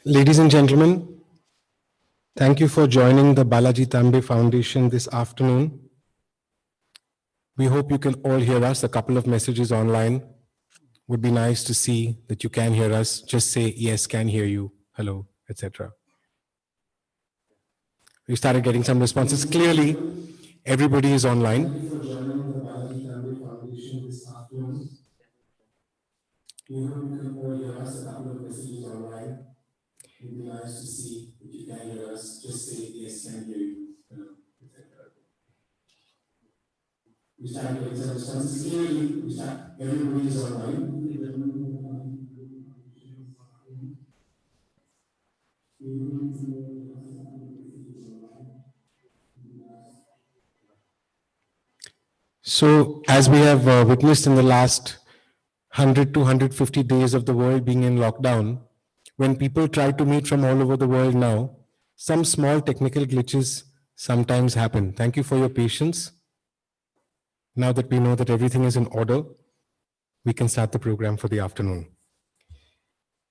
Ladies and gentlemen, thank you for joining the Balaji Tambe Foundation this afternoon. We hope you can all hear us. A couple of messages online. Would be nice to see that you can hear us. Just say, yes, can hear you, hello, etc. We started getting some responses. Clearly, everybody is online. Thank you for joining the Balaji Tambe Foundation this afternoon. We hope you can all hear us. A couple of messages online. It would be nice to see if you can hear us. Just say, yes, can hear you, hello, etc. We started getting some responses. Clearly, everybody is online. So, as we have witnessed in the last 100 to 150 days of the world being in lockdown, when people try to meet from all over the world now, some small technical glitches sometimes happen. Thank you for your patience. Now that we know that everything is in order, we can start the program for the afternoon.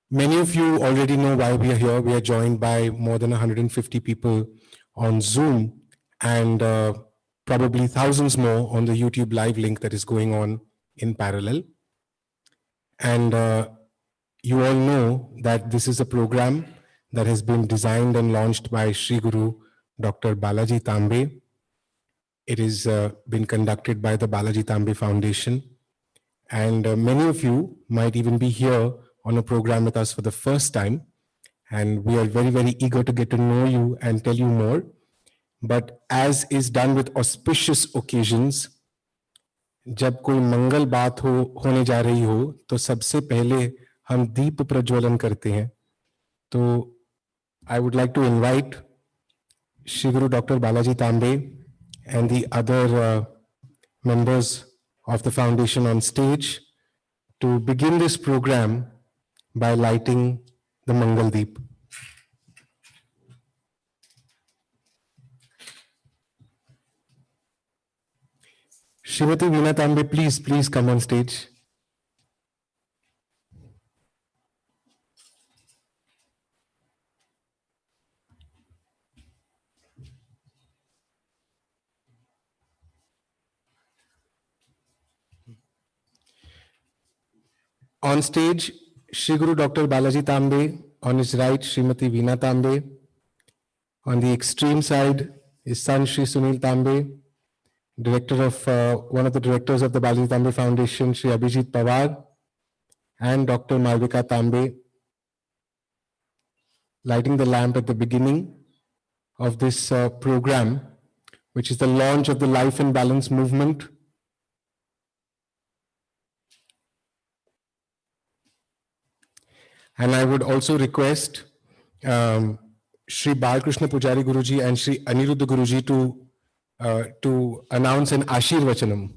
Many of you already know why we are here. We are joined by more than 150 people on Zoom and probably thousands more on the YouTube live link that is going on in parallel. And you all know that this is a program that has been designed and launched by Shreeguru Dr.Balaji Tambe. It has been conducted by the Balaji Tambe Foundation. And many of you might even be here on a program with us for the first time. And we are very, very eager to get to know you and tell you more. But as is done with auspicious occasions, जब कोई मंगल बात होने जा रही हो तो सबसे पहले हम दीप प्रज्वलन करते हैं. तो I would like to invite Shreeguru Dr. Balaji Tambe and the other members of the foundation on stage to begin this program by lighting the Mangal Deep. Srimati Veena Tambe, please come on stage. On stage, Shreeguru Dr. Balaji Tambe, on his right, Srimati Veena Tambe. On the extreme side, his son Shri Sunil Tambe, director of one of the directors of the Balaji Tambe Foundation, Shri Abhijit Pawar, and Dr. Malvika Tambe, lighting the lamp at the beginning of this program, which is the launch of the Life and Balance movement. And I would also request Shri Balkrishna Pujari Guruji and Shri Aniruddha Guruji to announce an Ashirvachanam.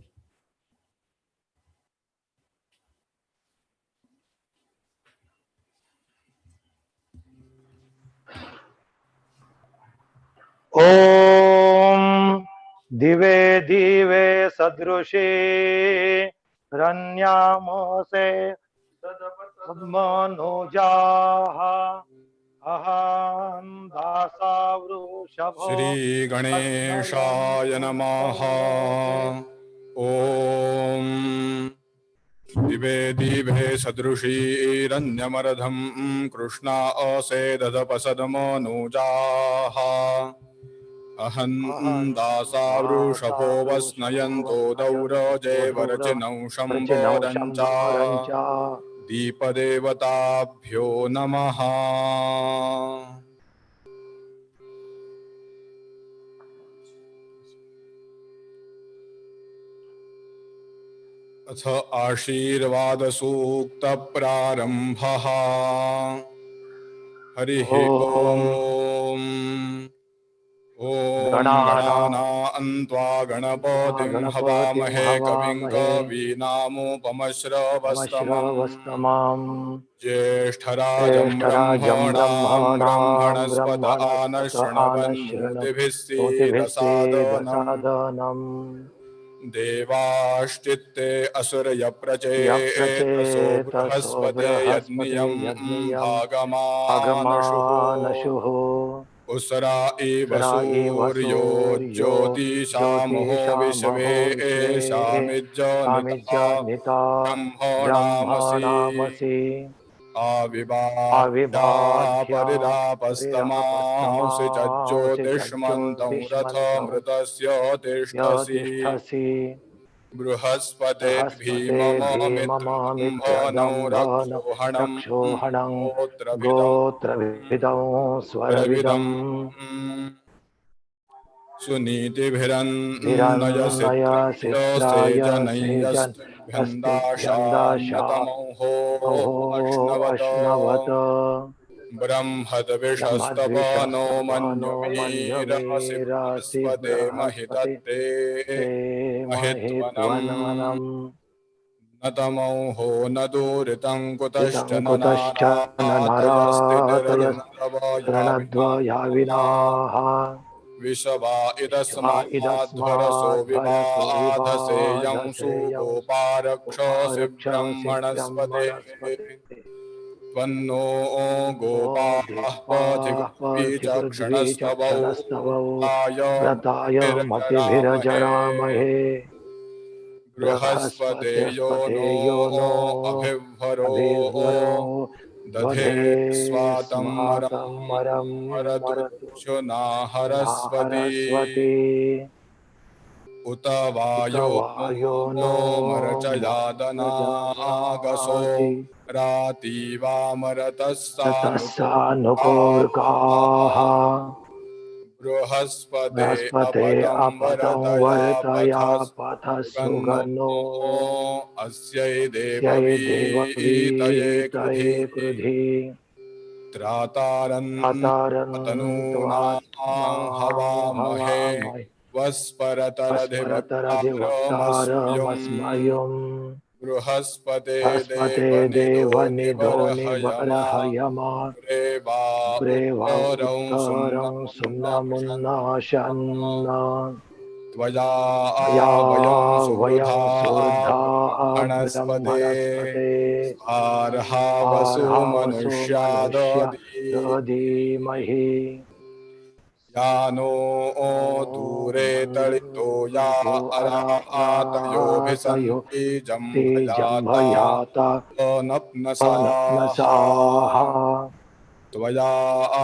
Om Dive Dive Sadrushe Ranyamose Manojaha Aham Dasavrushavo Shri Ganeshaya Namaha. Om Dive Dive Sadrushi Ranyamaradham Krishna Ase Dadapasadamo Nujaha Aham Dasavrushavo Vasnayanto Dauraje Varachinau Shambharancha Deepadevatabhyo Namaha. अथ आशीर्वाद सूक्त प्रारंभः. हरिः ओम्. ॐ गणानान्त्वा गणपतिं हवामहे कविं कवीनामुपमश्रवस्तमम्. ज्येष्ठराजं ब्रह्मणां ब्रह्मणस्पत आनः शृण्वन्नोतिभिः सीदसादनम्. देवाश्चित्ते असुरयप्रचेतसो यप्रचेतसो बृहस्पते बृहस्पते यज्ञियम् यज्ञियम् भागमानशुः भागमानशुः उसरा इव सरा एव सूर्यो सूर्यो ज्योतिषामहो विश्वे ज्योतिषामहो विश्वे शामिज्जनिता सामिज्यनिता ब्रह्मणामसि ब्रह्मणामसि आविभाज्या अविभाज्या परिरापस्तमांसि च परिरापस्तमांसि ज्योतिष्मन्तं ज्योतिष्मन्तं रथमृतस्य तिष्ठसि यतिष्ठसि बृहस्पते बृहस्पते भीमममित्रदम्भनं भीमममित्रदम्भनं रक्षोहणं रक्षोहणं गोत्रभिदं गोत्रभिदं प्रविदम् स्वरविदम् सुनीतिभिरन्नयसित्रयसे भिरन्नयसित्राय सेजन् जनय्यस्त्रिभ्यन्दाशान्नतमोहो अश्नवत अश्नवत बृहद्विषस्तपनो ब्रह्मद्विषस्तपनो मन्युमीरमसि मन्युमीरासि बृहस्पते बृहस्पति महिदत्ते ते महित्वनम् महित्वनमनम् न तमोहो न दूरितं कुतश्च ऋतं न कुतश्च न नारातयस्त्रिरणद्वया विना नरातयस्त्रणद्वयाविनाः विषवा विश्वा इदस्माध्वरसो इदस्माद्भरसो विवाधसेयं विवादसेयं सुगोपारक्षसि उपारक्षसि ब्रह्मणस्पते ब्रह्मणस्पते त्वन्नो नो गोपाः गोपाः पथिकृद्वी पथिकृद्विचक्षणस्तवौ चक्षणस्तवौ व्रताय व्रताय मतिभिरजरामहे मतिभिरजरामहे बृहस्पते यो बृहस्पते नो यो नो अभिर्भरो अभिर्वरो दधे दधे स्वातं मरं स्मातं मरं मरतु मरतु शुनाहरस्वती नाहरस्वती उत उत वायो वायो नो नो मरचयादनागसो मरुतजानादि रातीवामरतः रतः सानुको सानुकोर्काः बृहस्पते बृहस्पते अपदं अपदं वरदया वर्तया पथः पथः सुगन्नो सुगनो अस्यै अस्यै देववीतये कृधि देववीतये कृधि त्रातारन् अतनूनां तातारन्त्वात्मां हवामहे हवामहे वस्परतरधिवक्तारमस्म्यम् वस्परतरधिवक्तारमस्मयम् बृहस्पते हस्पते देवनिधो देवनिधो निबर्हयमा निबर्हयमा प्रेवा प्रेवा उत्तरं उत्तरं सुम्नमुन्नमशन् सुम्नमुन्नाशन् त्वया त्वया वयं सुहृदा वयं सुहृदा ब्रह्मणस्पते ब्रह्मणस्पते आर्हा आर्हावसो मनुष्य वसुमनुष्याददि दधीमहि या नो दूरे तळितो या अरातयो अरातयोभिसन्ति ते जम्भयाता जम्भयाता अनप्नसाः नप्नसाः त्वया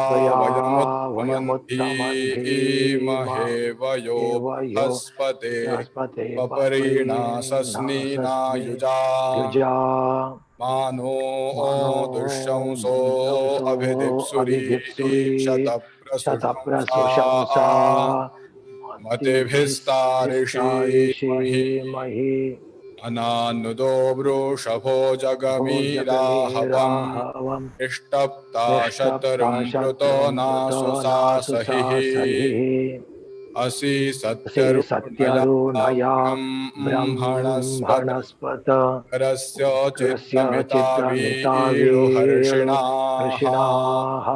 त्वया वयमुत्तमं वयमुत्तमन्धीमहे वयो धीमहेवयो बृहस्पते बृहस्पते परीणासस्नि पपरीणासस्नीनायुजा युजा मानो मनो दुःशंसो दंसो अभिधिप्सुरी शतप्रसुषंसा शतप्रसुशंसा मतिभिस्तारिषीमहि मतिभिस्तारिषीमहि अनानुदो वृषभो जगमीराहवम् भोजगमेराहवम् इष्टप्ता निष्टप्ता शतरुं वृतो शत्रुं मृतो नासुसा नासु सहिः सहिः असि से सत्यरुणया सत्यरुणया ब्रह्मणस्पत ब्रह्मणस्पत करस्य उग्रस्य चित्रमिता चित्रमिता वीळु वीळुहर्षिणाः हर्षिणाः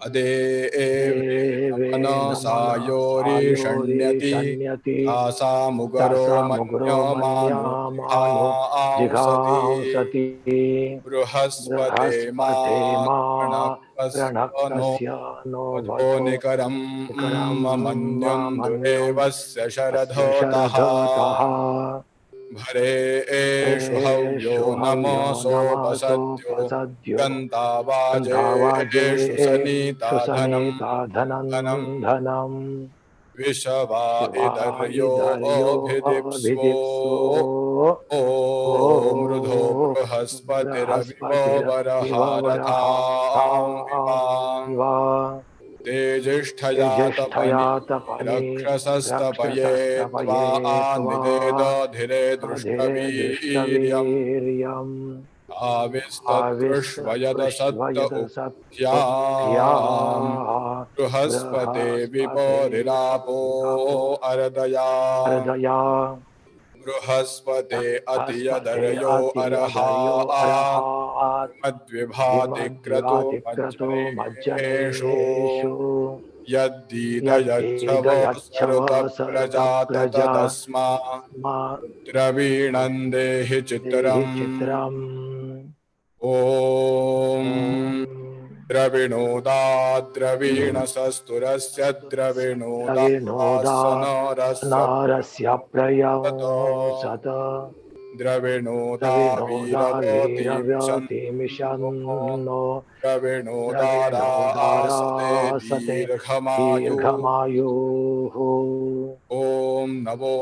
अदेवे देवेन मनसा योरिषण्यति मनसायोरिषण्यति तासामुगरो तासा मुगुरो मन्यमानो मन्यमानो जिघांसति जिघांसति बृहस्पते मा बृहस्पते मा प्रणक्तस्य नो प्रणक्तस्य नो वधो वधो निकरं निकरं ममन्युं मन्युन्दुदेवस्य अस्य शरधोतः शरधतः भरे एषु हव्यो एषु हव्यो नमसोपसद्यो नमसोपसद्यो गन्तावाजेषु सनीता गन्धावाजेषु धनं सनेता धनं धनं धनम् विषवा शिवा इदर्यो इदर्यो अभिदिप्सो अभिदिप्सो ओ ओ मृधो बृहस्पतिरविवो वरहारथां इवाम् बृहस्पतिरविवरहारथामिव तेजिष्ठया तपनी तेजष्ठया तपनि रक्षसस्तपये त्वा रक्षसस्तपये त्वा निदेदधिरे अधिरे दृष्टवीर्यम् दृष्टवीर्यम् आविस्ततृष्वयदसत्त आविस्तपृष्ठवयदसत्तुभ्या उक्थ्याम् बृहस्पते बृहस्पते विपरिरापो विपरितापो अरदया हृदया बृहस्पते हस्पते अतियदर्यो अर्हा अतियदर्यो अर्हात् मद्विभाति क्रतु विमद्विवातिक्रतो मज्जनेषु मज्जनेषु यद्दीदयच्छव यद्वेदयच्छव सरुतप्रजात सरुतप्रजा तदस्मा मा द्रवीणं देहि देहि चित्रम् चित्रम् ॐ ॐ द्रविणोदाद्रवीणसस्तुरस्य द्रविणोदा द्रविणोदासनरस्य नरस्य प्रयं ततो सत द्रविणोदा द्रविणोदा वीरवतीमिषन्नो वीरव्यतिमिषन्नो द्रविणोदारासते द्रविणोदारासते दीर्घमायुः दीर्घमायुः ॐ नवो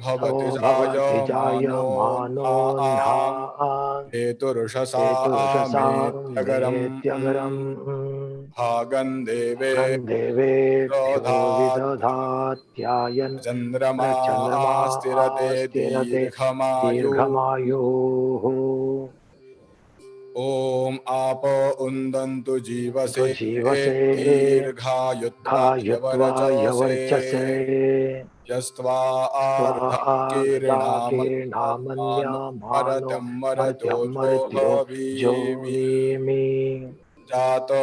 भवति नमो भवति जायमानो जायमानोऽह्ना न्हाम् हेतुरुषसामेत्यगरम् हेतुर्षसामेत्यगरम् भागं गन्धेवेभ्यो देवेभ्यो विदधात्यायन् चन्द्रमा चन्द्रमा स्थिरते आस्तिरते दीर्घमायुः दीर्घमायुः ॐ आपो उन्दन्तु तु जीवसे जीवसे दीर्घायुत्वाय घायुत्वाय वर्चसे वर्चसे यस्त्वा त्वार्धाकेनामन्यामानो आर्धाङ्कीर्णामन्यामरतं मरतो मर्त्यं जो मर्त्यो भवीमि जोमीमि जातो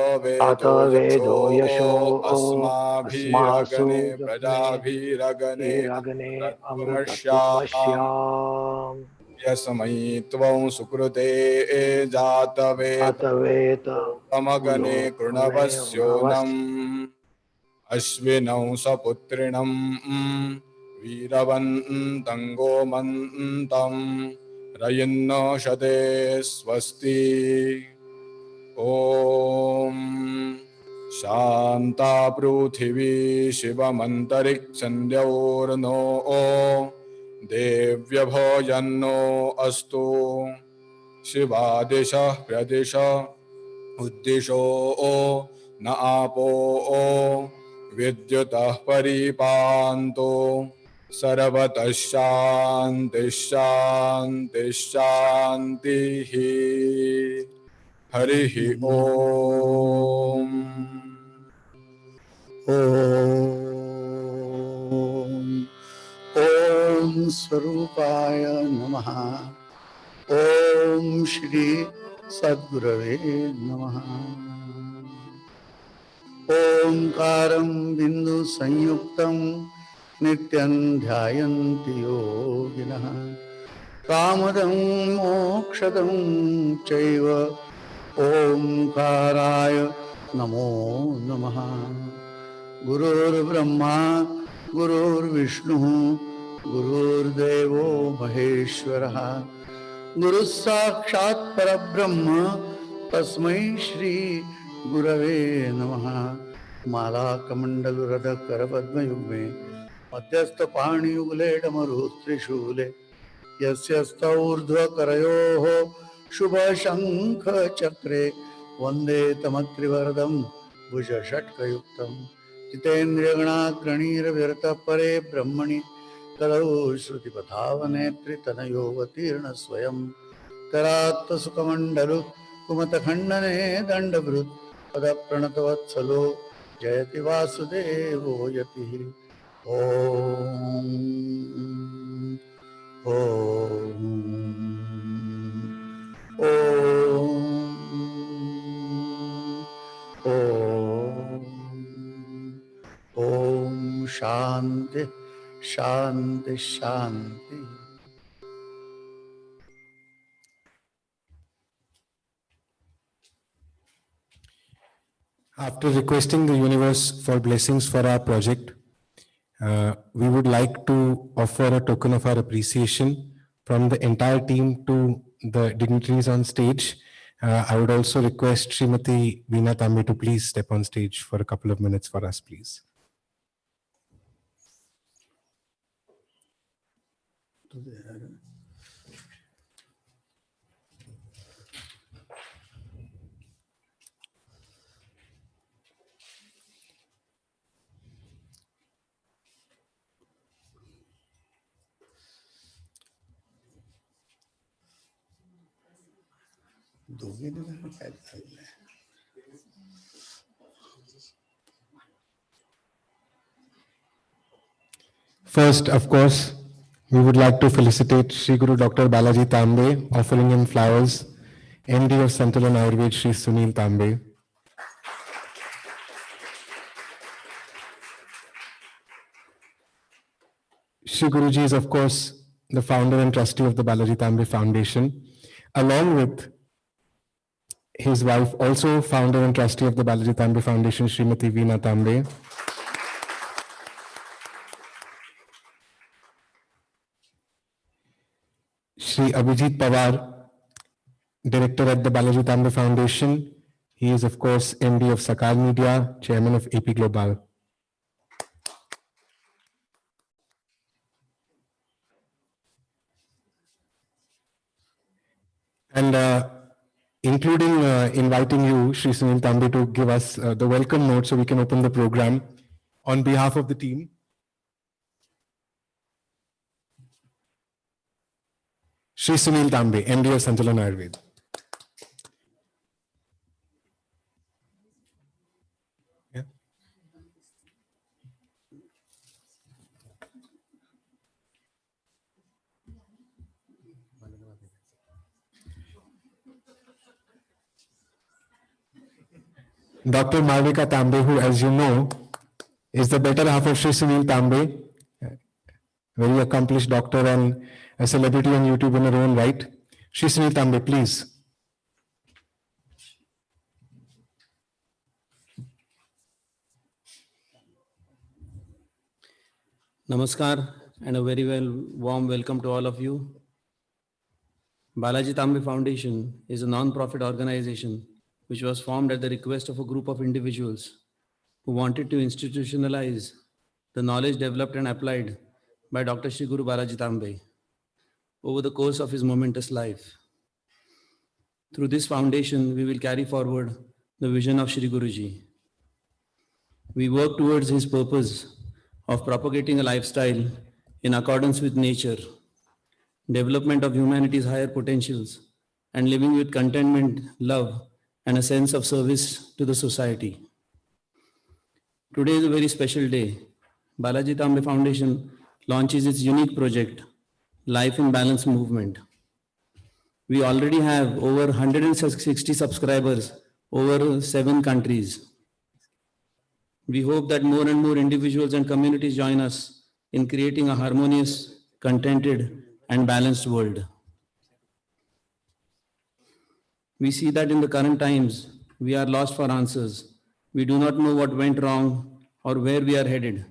अत वेदो यशो वेदो यशो अस्मासु अस्माभिरगणे जग्ने प्रजाभिरगणे ईरग्ने अमृतत्वमस्याम् अमृतत्वमस्याम् यस्मै त्वं सुकृते जातवेद अत वेत तमगणे मे कृणवस्योनम् अश्विनौ सपुत्रिणं वीरवन्तं गोमन्तं रयिन्नोषधे स्वस्ति ॐ शान्ता पृथिवी शिवमन्तरिक्षन्द्यौर्नो देव्यभोजन्नो अस्तु शिवादिशः प्रदिश उद्दिशो न आपो विद्युतः परिपान्तो सर्वतः शान्तिः शान्तिः शान्तिः हरिः ॐ ॐ स्वरूपाय नमः। ॐ श्री सद्गुरवे नमः। ओंकारं बिंदु संयुक्तं नित्यं ध्यायन्ति योगिनः। कामदं मोक्षदं चैव ओंकाराय नमो नमः। गुरुर्ब्रह्मा गुरुर्विष्णुः गुरुर्देवो महेश्वरः। गुरुः साक्षात् परब्रह्म तस्मै श्री गुरवे नमः। मालाकमण्डलुरध करपद्मयुग्मे मध्यस्थ पाणियुगले डमरुत्रिशूले यस्य स्तौर्ध्वकरयोः शुभशङ्खचक्रे वन्दे तमत्रिवरदं भुजषट्कयुक्तं जितेन्द्रियगणाग्रणीरविरतपरे ब्रह्मणि कलौ श्रुतिपथावनेत्रितनयोऽवतीर्णः स्वयं करात्तसुखमण्डलु कुमतखण्डने दण्डभृत् पदप्रणतवत्सलो जयति वासुदेवो यतिः। ॐ ॐ ॐ ॐ शान्ति शान्ति शान्ति। After requesting the universe for blessings for our project, we would like to offer a token of our appreciation from the entire team to the dignitaries on stage. I would also request Srimati Veena Tambe to please step on stage for a couple of minutes for us, please. First, of course, we would like to felicitate Shreeguru Dr.Balaji Tambe, offering him flowers, MD of Santulan Ayurved, Shri Sunil Tambe. Shri Guruji is, of course, the founder and trustee of the Balaji Tambe Foundation, along with his wife, also founder and trustee of the Balaji Tambe Foundation, Srimati Veena Tambe. Shri Abhijit Pawar, director at the Balaji Tambe Foundation. He is, of course, MD of Sakal Media, chairman of AP Global. And including inviting you, Shri Sunil Tambe, to give us the welcome note so we can open the program on behalf of the team. Shri Sunil Tambe, MD of Sanchalan Ayurveda. Yeah. Dr. Malvika Tambe, who, as you know, is the better half of Shri Sunil Tambe, very accomplished doctor and a celebrity on YouTube in her own right. Shri Sunil Tambe, please. Namaskar and a very warm welcome to all of you. Balaji Tambe Foundation is a non-profit organization which was formed at the request of a group of individuals who wanted to institutionalize the knowledge developed and applied by Dr. Shreeguru Balaji Tambe over the course of his momentous life. Through this foundation, we will carry forward the vision of Shri Guruji. We work towards his purpose of propagating a lifestyle in accordance with nature, development of humanity's higher potentials, and living with contentment, love, and a sense of service to the society. Today is a very special day. Balaji Tambe Foundation launches its unique project, Life in Balance Movement. We already have over 160 subscribers over 7 countries. We hope that more and more individuals and communities join us in creating a harmonious, contented, and balanced world. We see that in the current times, we are lost for answers. We do not know what went wrong or where we are headed.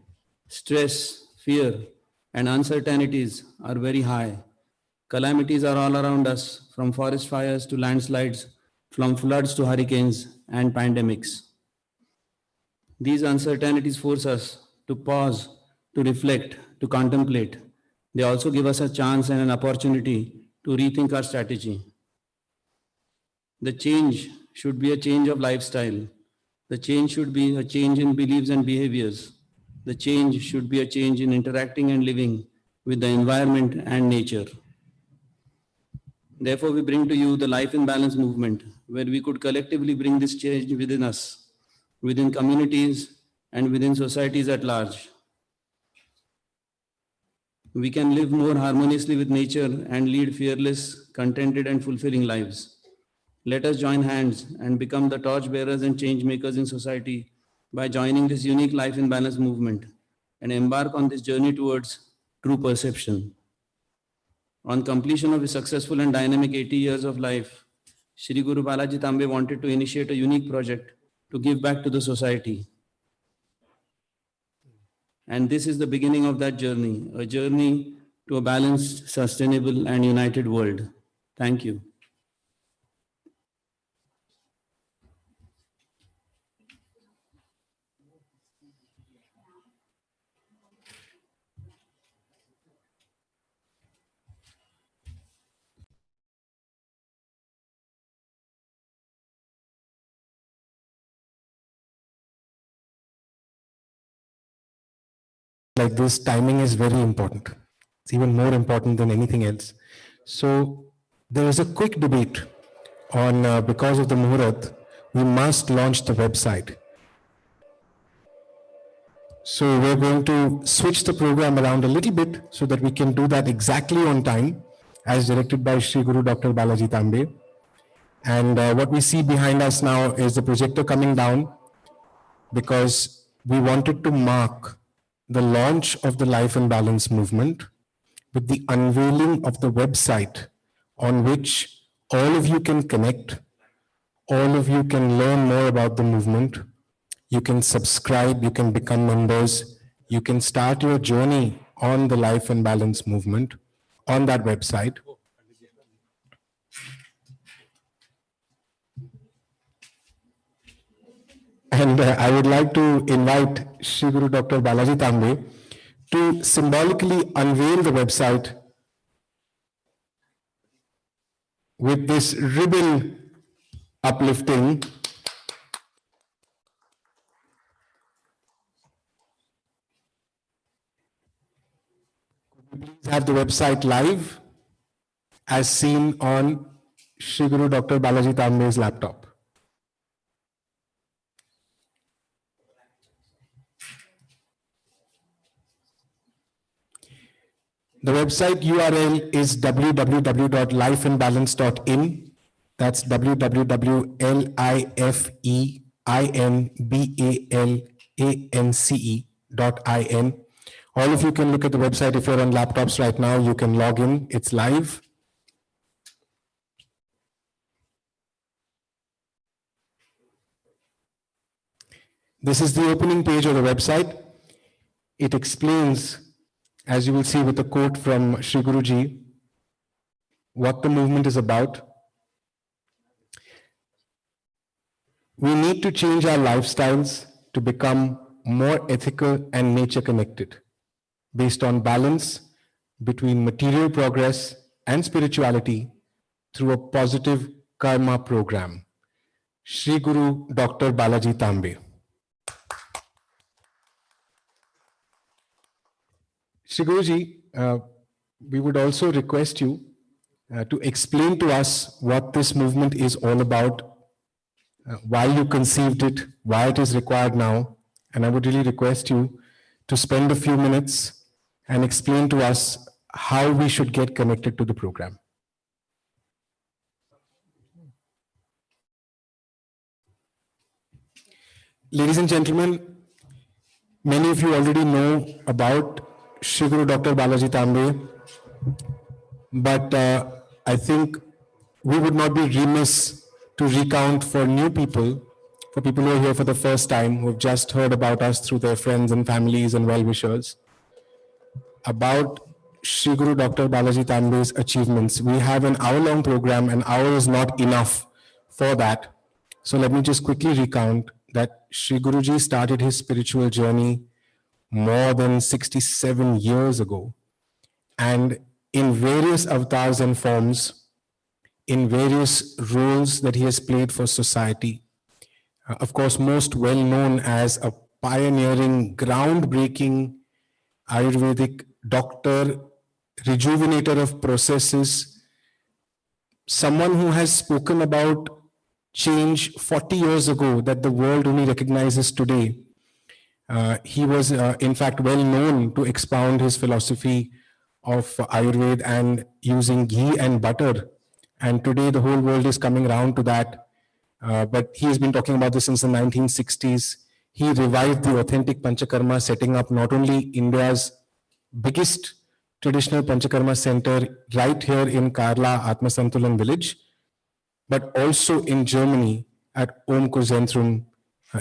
Stress, fear, and uncertainties are very high. Calamities are all around us, from forest fires to landslides, from floods to hurricanes and pandemics. These uncertainties force us to pause, to reflect, to contemplate. They also give us a chance and an opportunity to rethink our strategy. The change should be a change of lifestyle. The change should be a change in beliefs and behaviors. The change should be a change in interacting and living with the environment and nature. Therefore, we bring to you the Life in Balance movement, where we could collectively bring this change within us, within communities, and within societies at large. We can live more harmoniously with nature and lead fearless, contented, and fulfilling lives. Let us join hands and become the torch bearers and change makers in society by joining this unique Life in Balance movement and embark on this journey towards true perception. On completion of his successful and dynamic 80 years of life, Shreeguru Balaji Tambe wanted to initiate a unique project to give back to the society. And this is the beginning of that journey, a journey to a balanced, sustainable, and united world. Thank you. Like this, timing is very important. It's even more important than anything else. So there is a quick debate on because of the Muhurat, we must launch the website. So we're going to switch the program around a little bit so that we can do that exactly on time, as directed by Shreeguru Dr. Balaji Tambe. And what we see behind us now is the projector coming down, because we wanted to mark the launch of the Life and Balance movement with the unveiling of the website on which all of you can connect, all of you can learn more about the movement, you can subscribe, you can become members, you can start your journey on the Life and Balance movement on that website. And I would like to invite Shreeguru Dr. Balaji Tambe to symbolically unveil the website with this ribbon uplifting. Please have the website live as seen on Shreeguru Dr. Balaji Tambe's laptop. The website URL is www.lifeandbalance.in. That's www.lifeandbalance.in. All of you can look at the website. If you're on laptops right now, you can log in. It's live. This is the opening page of the website. It explains, as you will see with a quote from Shri Guruji, what the movement is about. We need to change our lifestyles to become more ethical and nature connected, based on balance between material progress and spirituality through a positive karma program. Shreeguru Dr. Balaji Tambe. Shri Guruji, we would also request you to explain to us what this movement is all about, why you conceived it, why it is required now. And I would really request you to spend a few minutes and explain to us how we should get connected to the program. Ladies and gentlemen, many of you already know about Shreeguru Dr. Balaji Tambe, but I think we would not be remiss to recount for new people, for people who are here for the first time, who have just heard about us through their friends and families and well-wishers, about Shreeguru Dr. Balaji Tambe's achievements. We have an hour-long program, an hour is not enough for that. So let me just quickly recount that Shri Guruji started his spiritual journey more than 67 years ago, and in various avatars and forms, in various roles that he has played for society. Of course, most well known as a pioneering, groundbreaking Ayurvedic doctor, rejuvenator of processes, someone who has spoken about change 40 years ago that the world only recognizes today. He was, in fact, well known to expound his philosophy of Ayurveda and using ghee and butter. And today the whole world is coming around to that. But he has been talking about this since the 1960s. He revived the authentic Panchakarma, setting up not only India's biggest traditional Panchakarma center right here in Karla, Atmasantulan village, but also in Germany at Omkurzentrum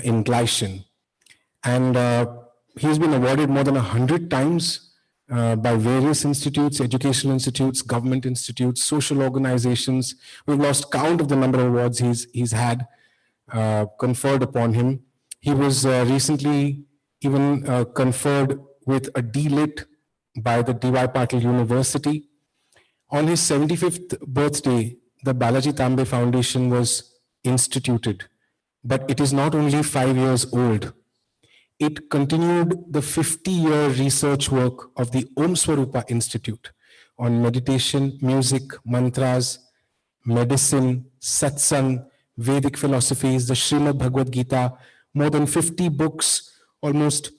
in Gleichen. And he has been awarded more than 100 times by various institutes, educational institutes, government institutes, social organizations. We've lost count of the number of awards he's had conferred upon him. He was recently even conferred with a D.Lit by the D.Y. Patil University. On his 75th birthday, the Balaji Tambe Foundation was instituted, but it is not only 5 years old. It continued the 50-year research work of the Om Swarupa Institute on meditation, music, mantras, medicine, satsang, Vedic philosophies, the Srimad Bhagavad Gita, more than 50 books, almost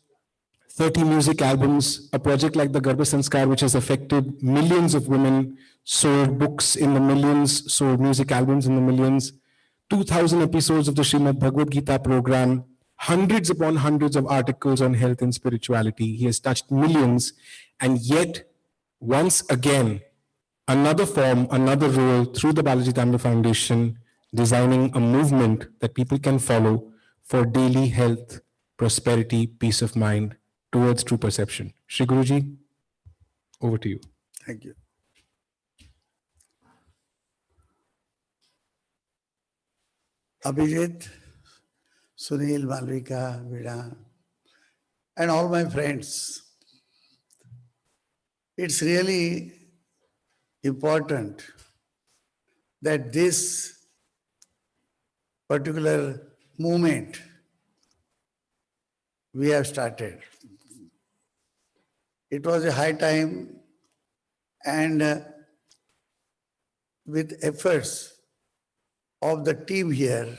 30 music albums, a project like the Garbha Sanskar, which has affected millions of women, sold books in the millions, sold music albums in the millions, 2,000 episodes of the Srimad Bhagavad Gita program, hundreds upon hundreds of articles on health and spirituality. He has touched millions, and yet, once again, another form, another role through the Balaji Tambe Foundation, designing a movement that people can follow for daily health, prosperity, peace of mind towards true perception. Shri Guruji, over to you. Thank you. Abhijit, Sunil, Malvika, Vida, and all my friends. It's really important that this particular movement we have started. It was a high time, and with efforts of the team here,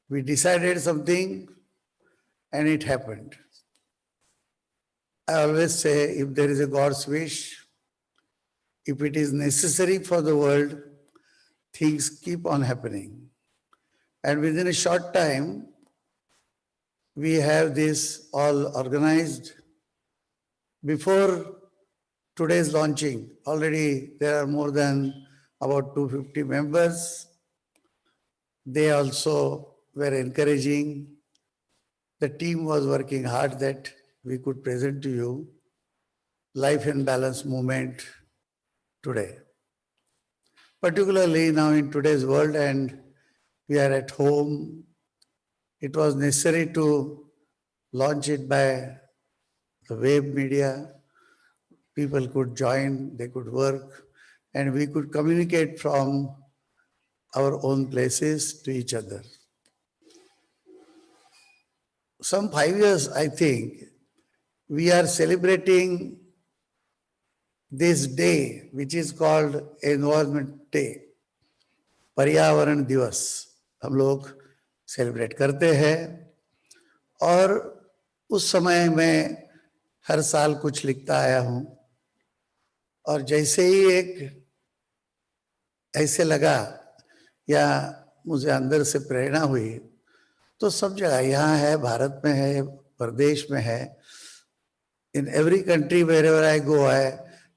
we decided something and it happened. I always say, if there is a God's wish, if it is necessary for the world, things keep on happening. And within a short time, we have this all organized. Before today's launching, already there are more than about 250 members. They also were encouraging. The team was working hard that we could present to you Life and Balance movement today. Particularly now in today's world, and we are at home, it was necessary to launch it by the web media. People could join, they could work, and we could communicate from our own places to each other. Some 5 years, I think, we are celebrating this day, which is called Environment Day, पर्यावरण दिवस हम लोग celebrate करते हैं। और उस समय मैं हर साल कुछ लिखता आया हूँ, और जैसे ही एक ऐसे लगा या मुझे अंदर से प्रेरणा हुई, तो सब जगह, यहाँ है, भारत में है, प्रदेश में है, in every country wherever I go,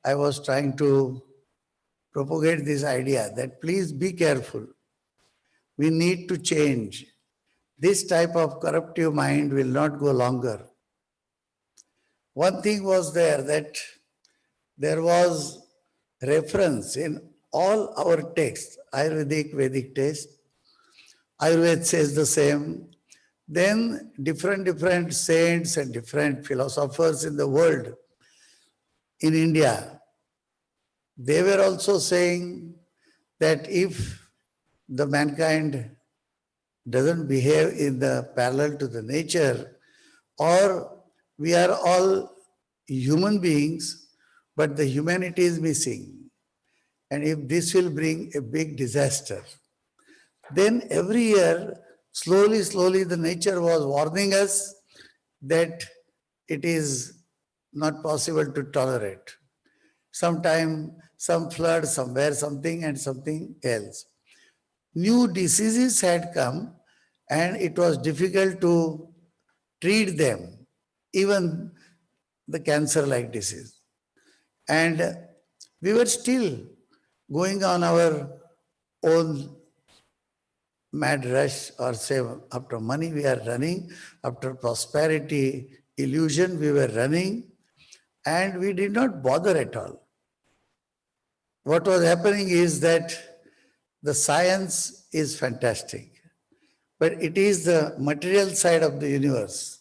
I was trying to propagate this idea that please be careful. We need to change. This type of corruptive mind will not go longer. One thing was there, that there was reference in all our texts, Ayurvedic, Vedic texts. Ayurveda says the same. Then different saints and different philosophers in the world, in India, they were also saying that if the mankind doesn't behave in the parallel to the nature, or we are all human beings, but the humanity is missing, and if this will bring a big disaster, then every year, slowly, the nature was warning us that it is not possible to tolerate. Sometime, some flood, somewhere something and something else. New diseases had come, and it was difficult to treat them, even the cancer-like disease. And we were still going on our own mad rush, or say after money we are running, after prosperity illusion we were running, and we did not bother at all. What was happening is that the science is fantastic, but it is the material side of the universe.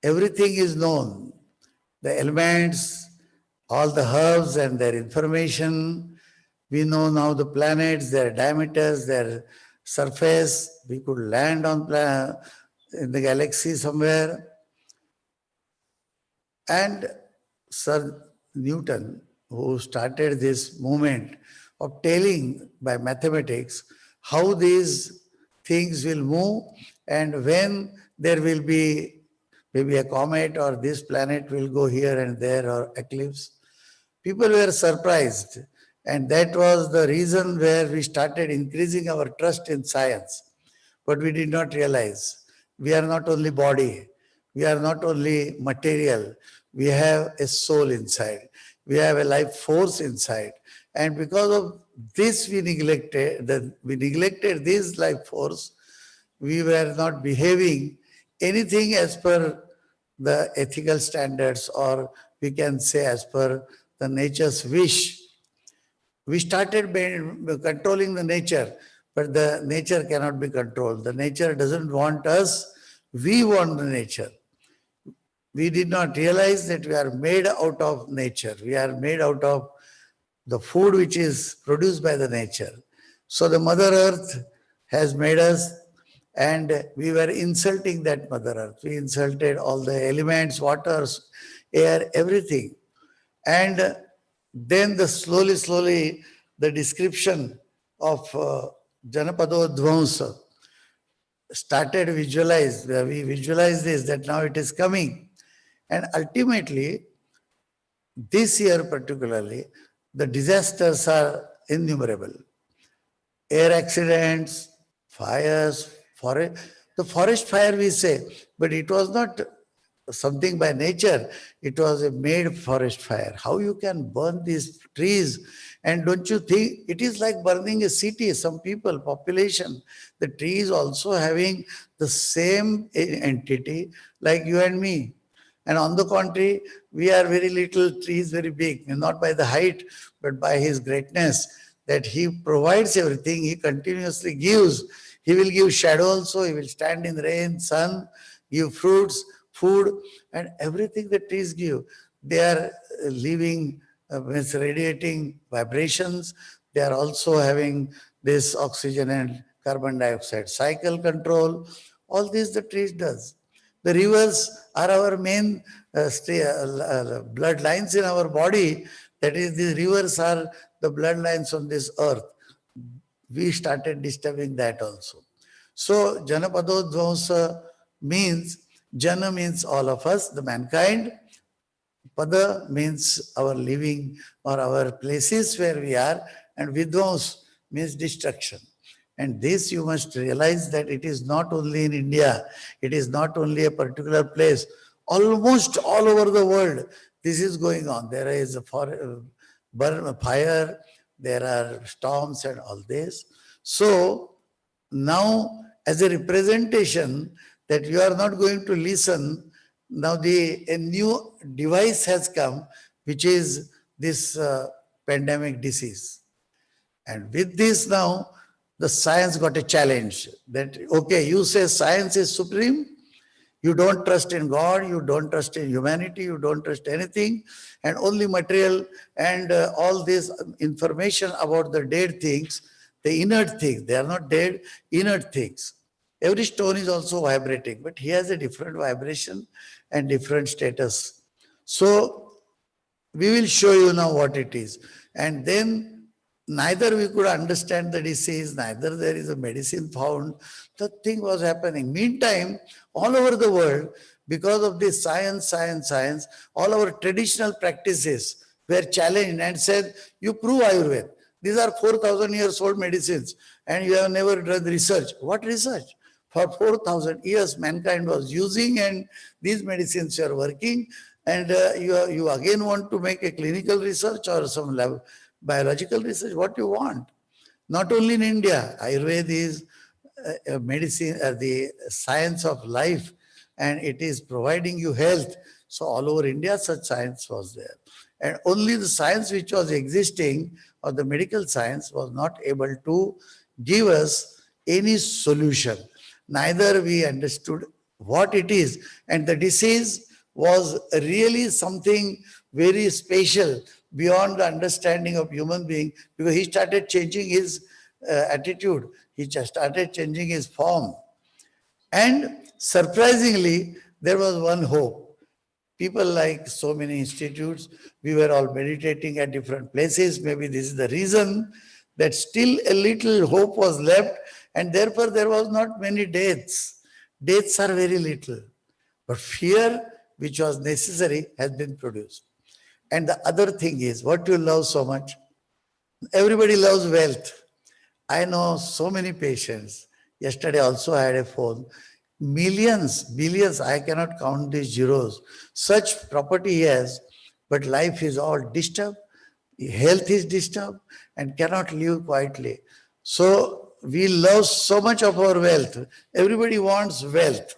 Everything is known, the elements, all the herbs and their information. We know now the planets, their diameters, their surface. We could land on in the galaxy somewhere. And Sir Newton, who started this movement of telling by mathematics how these things will move, and when there will be maybe a comet, or this planet will go here and there, or eclipse. People were surprised. And that was the reason where we started increasing our trust in science. But we did not realize we are not only body, we are not only material, we have a soul inside, we have a life force inside. And because of this, we neglected this life force. We were not behaving anything as per the ethical standards, or we can say as per the nature's wish. We started controlling the nature, but the nature cannot be controlled. The nature doesn't want us, we want the nature. We did not realize that we are made out of nature. We are made out of the food which is produced by the nature. So the Mother Earth has made us, and we were insulting that Mother Earth. We insulted all the elements, waters, air, everything. And then slowly, the description of Janapadodvamsa started visualize. We visualize this, that now it is coming. And ultimately, this year particularly, the disasters are innumerable. Air accidents, fires, forest. The forest fire we say, but it was not something by nature. It was a made forest fire. How you can burn these trees? And don't you think it is like burning a city? Some people, population, the tree is also having the same entity like you and me. And on the contrary, we are very little, trees very big, not by the height, but by his greatness, that he provides everything, he continuously gives. He will give shadow also, he will stand in rain, sun, give fruits, food, and everything the trees give. They are leaving, radiating vibrations. They are also having this oxygen and carbon dioxide cycle control. All this the trees does. The rivers are our main bloodlines in our body. That is, the rivers are the bloodlines on this earth. We started disturbing that also. So, Janapadodvamsa means, Jana means all of us, the mankind. Pada means our living or our places where we are, and Vidvams means destruction. And this you must realize that it is not only in India, it is not only a particular place, almost all over the world this is going on. There is a fire, there are storms and all this. So now as a representation that you are not going to listen, now a new device has come, which is this pandemic disease. And with this now, the science got a challenge that, okay, you say science is supreme, you don't trust in God, you don't trust in humanity, you don't trust anything, and only material and all this information about the dead things, the inert things, they are not dead, inert things. Every stone is also vibrating, but he has a different vibration and different status. So we will show you now what it is. And then neither we could understand the disease, neither there is a medicine found. The thing was happening. Meantime, all over the world, because of this science, all our traditional practices were challenged and said, you prove Ayurveda. These are 4,000 years old medicines and you have never done research. What research? For 4,000 years, mankind was using and these medicines are working, and you again want to make a clinical research or some biological research, what you want. Not only in India, Ayurveda is medicine, the science of life, and it is providing you health. So all over India, such science was there. And only the science which was existing, or the medical science, was not able to give us any solution. Neither we understood what it is. And the disease was really something very special beyond the understanding of human being, because he started changing his attitude. He just started changing his form. And surprisingly, there was one hope. People like so many institutes, we were all meditating at different places. Maybe this is the reason that still a little hope was left, and therefore there was not many deaths. Deaths are very little. But fear, which was necessary, has been produced. And the other thing is, what you love so much? Everybody loves wealth. I know so many patients. Yesterday also I had a phone. millions, billions, I cannot count these zeros. Such property he has, but life is all disturbed, health is disturbed, and cannot live quietly. So we love so much of our wealth. Everybody wants wealth.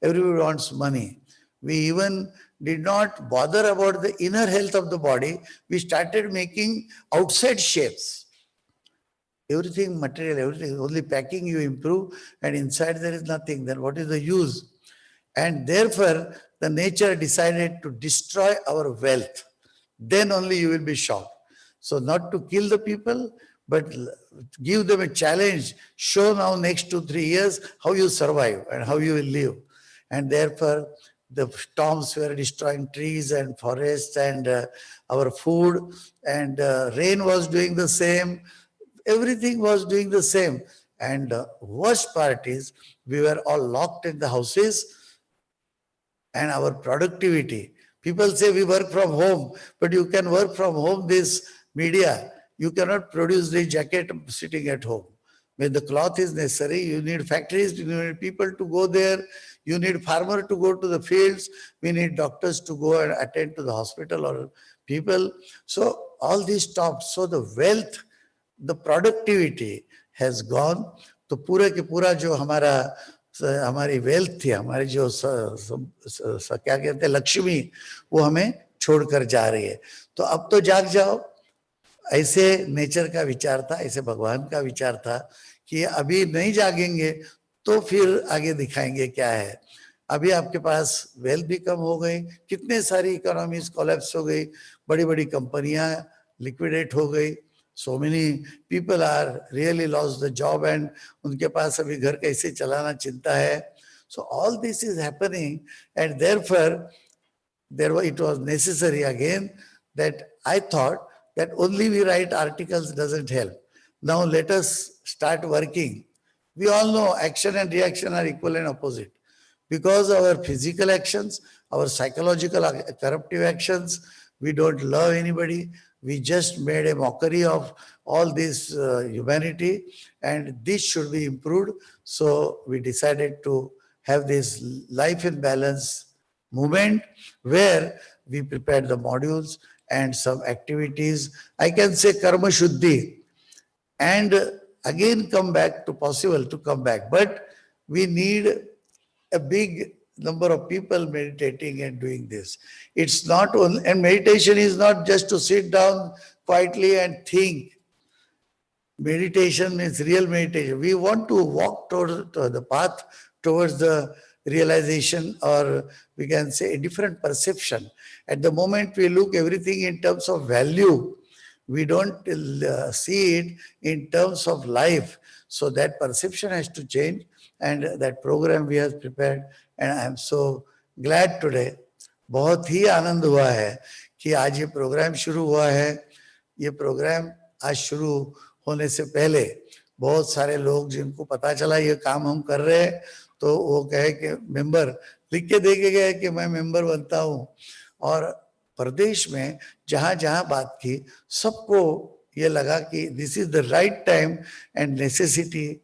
Everybody wants money. We even did not bother about the inner health of the body. We started making outside shapes. Everything material, everything, only packing you improve, and inside there is nothing. Then what is the use? And therefore, the nature decided to destroy our wealth. Then only you will be shocked. So not to kill the people, but give them a challenge. Show now next 2-3 years how you survive and how you will live. And therefore, the storms were destroying trees and forests and our food, and rain was doing the same. Everything was doing the same. And worst part is, we were all locked in the houses, and our productivity. People say we work from home, but you can work from home this media. You cannot produce the jacket sitting at home. When the cloth is necessary, you need factories, you need people to go there, you need farmer to go to the fields, we need doctors to go and attend to the hospital or people. So all these stopped. So the wealth, the productivity has gone. तो पूरे के पूरा जो हमारी wealth थी, हमारी जो क्या कहते हैं लक्ष्मी, वो हमें छोड़कर जा रही है. तो अब तो जाग जाओ. ऐसे नेचर का विचार था, ऐसे भगवान का विचार था कि अभी नहीं जागेंगे तो फिर आगे दिखाएंगे क्या है. अभी आपके पास वेल्थ भी कम हो गई, कितने सारी इकोनॉमीज कोलैप्स हो गई, बड़ी बड़ी कंपनियां लिक्विडेट हो गई. So many people are really lost the job, and उनके पास अभी घर कैसे चलाना चिंता है. So all this is happening, and therefore it was necessary again that I thought that only we write articles doesn't help. Now let us start working. We all know action and reaction are equal and opposite. Because our physical actions, our psychological corruptive actions, we don't love anybody. We just made a mockery of all this humanity, and this should be improved. So we decided to have this life in balance movement where we prepared the modules and some activities. I can say karma shuddhi, and again come back to possible to come back. But we need a big number of people meditating and doing this. It's not only, and meditation is not just to sit down quietly and think. Meditation means real meditation. We want to walk towards the path towards the realization, or we can say a different perception. At the moment we look everything in terms of value, we don't see it in terms of life. So that perception has to change, and that program we have prepared. And I am so glad today. बहुत ही आनंद हुआ है कि आज ये programme शुरू हुआ है. ये प्रोग्राम आज शुरू होने से पहले बहुत सारे लोग जिनको पता चला ये काम हम कर रहे हैं, तो वो कहे कि मेंबर लिख के दे के गए कि मैं मेंबर बनता हूँ. और प्रदेश में जहाँ जहाँ बात की, सबको ये लगा कि this is the right time and necessity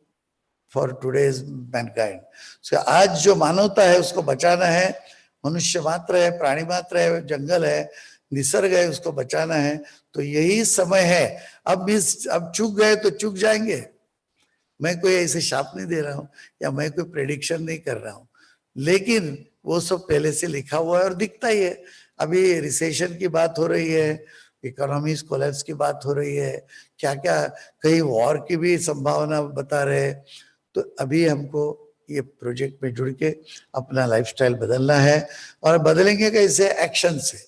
for today's mankind. So आज जो मानवता है उसको बचाना है. मनुष्य मात्र है, प्राणी मात्र है, जंगल है, निसर्ग है, उसको बचाना है. तो यही समय है. अब चूक गए तो चूक जाएंगे. मैं कोई ऐसे शाप नहीं दे रहा हूँ या मैं कोई प्रेडिक्शन नहीं कर रहा हूँ, लेकिन वो सब पहले से लिखा हुआ है और दिखता ही है. अभी रिसेशन की बात हो रही है, इकोनॉमीज कोलैप्स की बात हो रही है, क्या क्या, कहीं वॉर की भी संभावना बता रहे. तो अभी हमको ये प्रोजेक्ट में जुड़ के अपना लाइफस्टाइल बदलना है. और बदलेंगे कैसे? एक्शन से.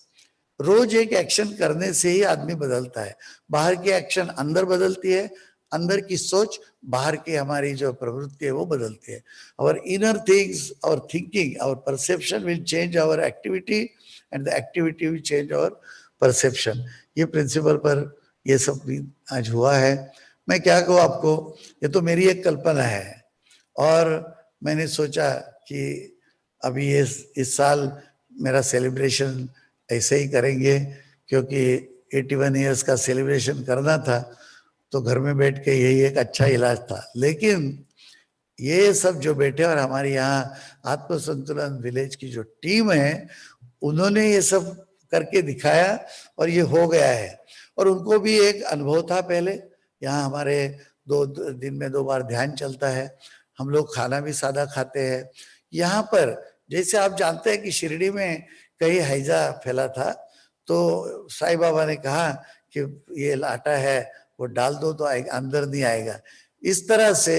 रोज एक एक्शन करने से ही आदमी बदलता है. बाहर की एक्शन अंदर बदलती है, अंदर की सोच बाहर की हमारी जो प्रवृत्ति है वो बदलती है. Our inner things, our thinking, our perception will change our activity, and the activity will change our perception. ये प्रिंसिपल पर ये सब भी आज हुआ है. मैं क्या कहूँ आपको, ये तो मेरी एक कल्पना है. और मैंने सोचा कि अभी इस साल मेरा सेलिब्रेशन ऐसे ही करेंगे, क्योंकि 81 ईयर्स का सेलिब्रेशन करना था, तो घर में बैठ के यही एक अच्छा इलाज था. लेकिन ये सब जो बैठे और हमारी यहाँ आत्म संतुलन विलेज की जो टीम है, उन्होंने ये सब करके दिखाया और ये हो गया है। और उनको भी एक अनुभव था पहले। यहाँ हमारे 2 दिन में 2 बार ध्यान चलता है, हम लोग खाना भी सादा खाते हैं। यहाँ पर जैसे आप जानते हैं कि शिरडी में कहीं हैजा फैला था, तो साईं बाबा ने कहा कि ये आटा है वो डाल दो तो अंदर नहीं आएगा। इस तरह से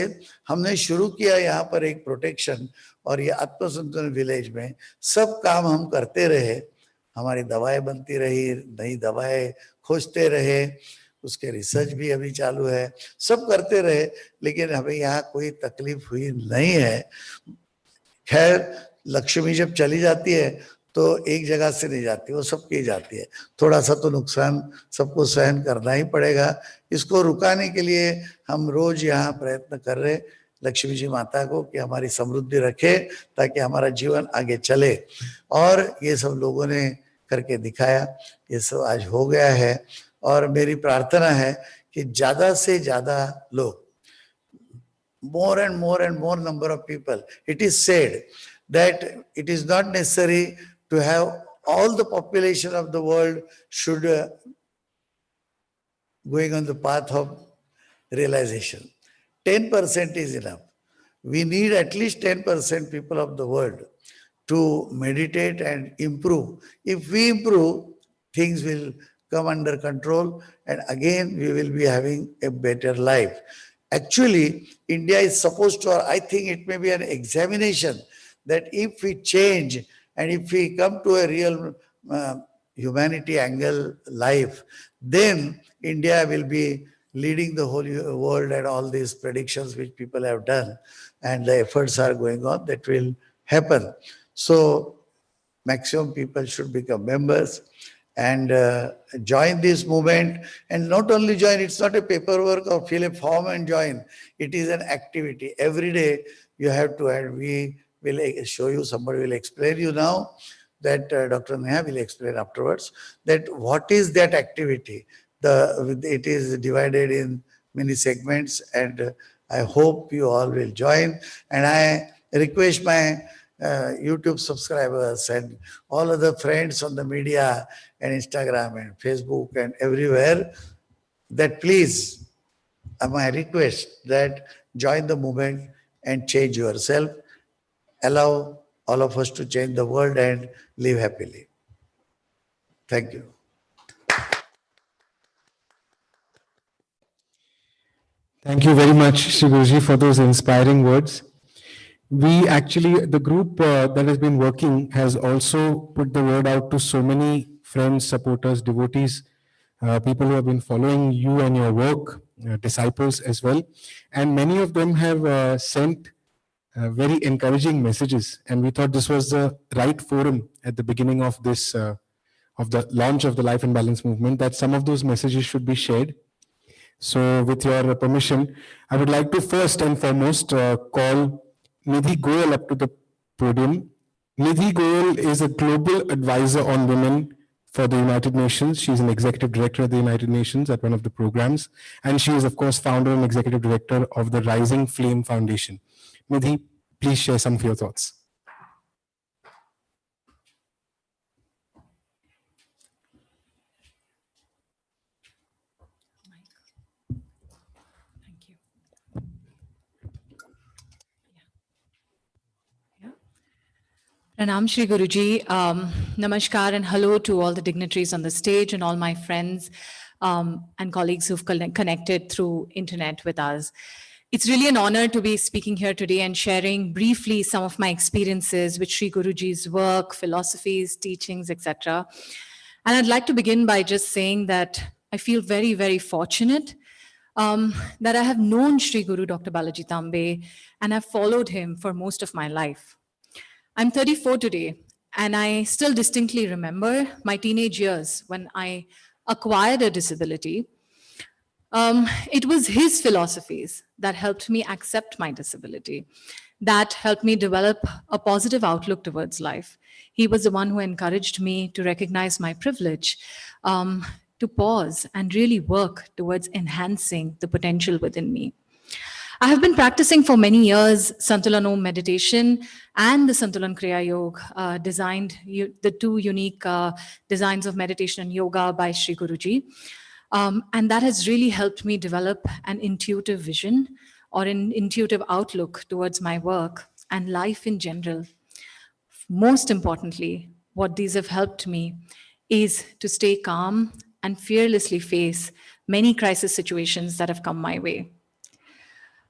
हमने शुरू किया यहाँ पर एक प्रोटेक्शन, और ये आत्मसंतुलन विलेज में सब काम हम करते रहे। हमारी दवाएं बनती रही, नई दवाएं खोजते रहे, उसके रिसर्च भी अभी चालू है, सब करते रहे, लेकिन हमें यहाँ कोई तकलीफ हुई नहीं है। खैर, लक्ष्मी जब चली जाती है तो एक जगह से नहीं जाती, वो सबके ही जाती है। थोड़ा सा तो नुकसान सबको सहन करना ही पड़ेगा। इसको रुकाने के लिए हम रोज यहाँ प्रयत्न कर रहे लक्ष्मी जी माता को कि हमारी समृद्धि रखे, ताकि हमारा जीवन आगे चले। और ये सब लोगों ने करके दिखाया, ये सब आज हो गया है। और मेरी प्रार्थना है कि ज्यादा से ज्यादा लोग, more and more number of people. It is said that it is not necessary to have all the population of the world should going on the path of realization. 10% is enough. We need at least 10% people of the world to meditate and improve. If we improve, things will come under control, and again we will be having a better life. Actually, India is supposed to, or I think it may be an examination, that if we change and if we come to a real humanity angle life, then India will be leading the whole world, and all these predictions which people have done and the efforts are going on, that will happen. So maximum people should become members and join this movement. And not only join, it's not a paperwork or fill a form and join. It is an activity. Every day you have to, and we will show you, somebody will explain you now, that Dr. Neha will explain afterwards, that what is that activity. It is divided in many segments, and I hope you all will join. And I request my YouTube subscribers and all other friends on the media and Instagram and Facebook and everywhere, that please, my request, that join the movement and change yourself. Allow all of us to change the world and live happily. Thank you. Thank you very much, Shri Guruji, for those inspiring words. We actually, the group that has been working has also put the word out to so many friends, supporters, devotees, people who have been following you and your work, disciples as well. And many of them have sent very encouraging messages. And we thought this was the right forum at the beginning of this, of the launch of the Life and Balance movement, that some of those messages should be shared. So with your permission, I would like to first and foremost call Nidhi Goyal up to the podium. Nidhi Goyal is a global advisor on women for the United Nations. She's an executive director of the United Nations at one of the programs. And she is, of course, founder and executive director of the Rising Flame Foundation. Nidhi, please share some of your thoughts. Pranam Shri Guruji, namaskar and hello to all the dignitaries on the stage and all my friends and colleagues who've connected through internet with us. It's really an honor to be speaking here today and sharing briefly some of my experiences with Shri Guruji's work, philosophies, teachings, etc. And I'd like to begin by just saying that I feel very, very fortunate that I have known Shri Guru Dr.Balaji Tambe and have followed him for most of my life. I'm 34 today, and I still distinctly remember my teenage years when I acquired a disability. It was his philosophies that helped me accept my disability, that helped me develop a positive outlook towards life. He was the one who encouraged me to recognize my privilege, to pause and really work towards enhancing the potential within me. I have been practicing for many years Santulan Om meditation and the Santulan Kriya Yoga, the two unique designs of meditation and yoga by Shri Guruji. And that has really helped me develop an intuitive vision or an intuitive outlook towards my work and life in general. Most importantly, what these have helped me is to stay calm and fearlessly face many crisis situations that have come my way.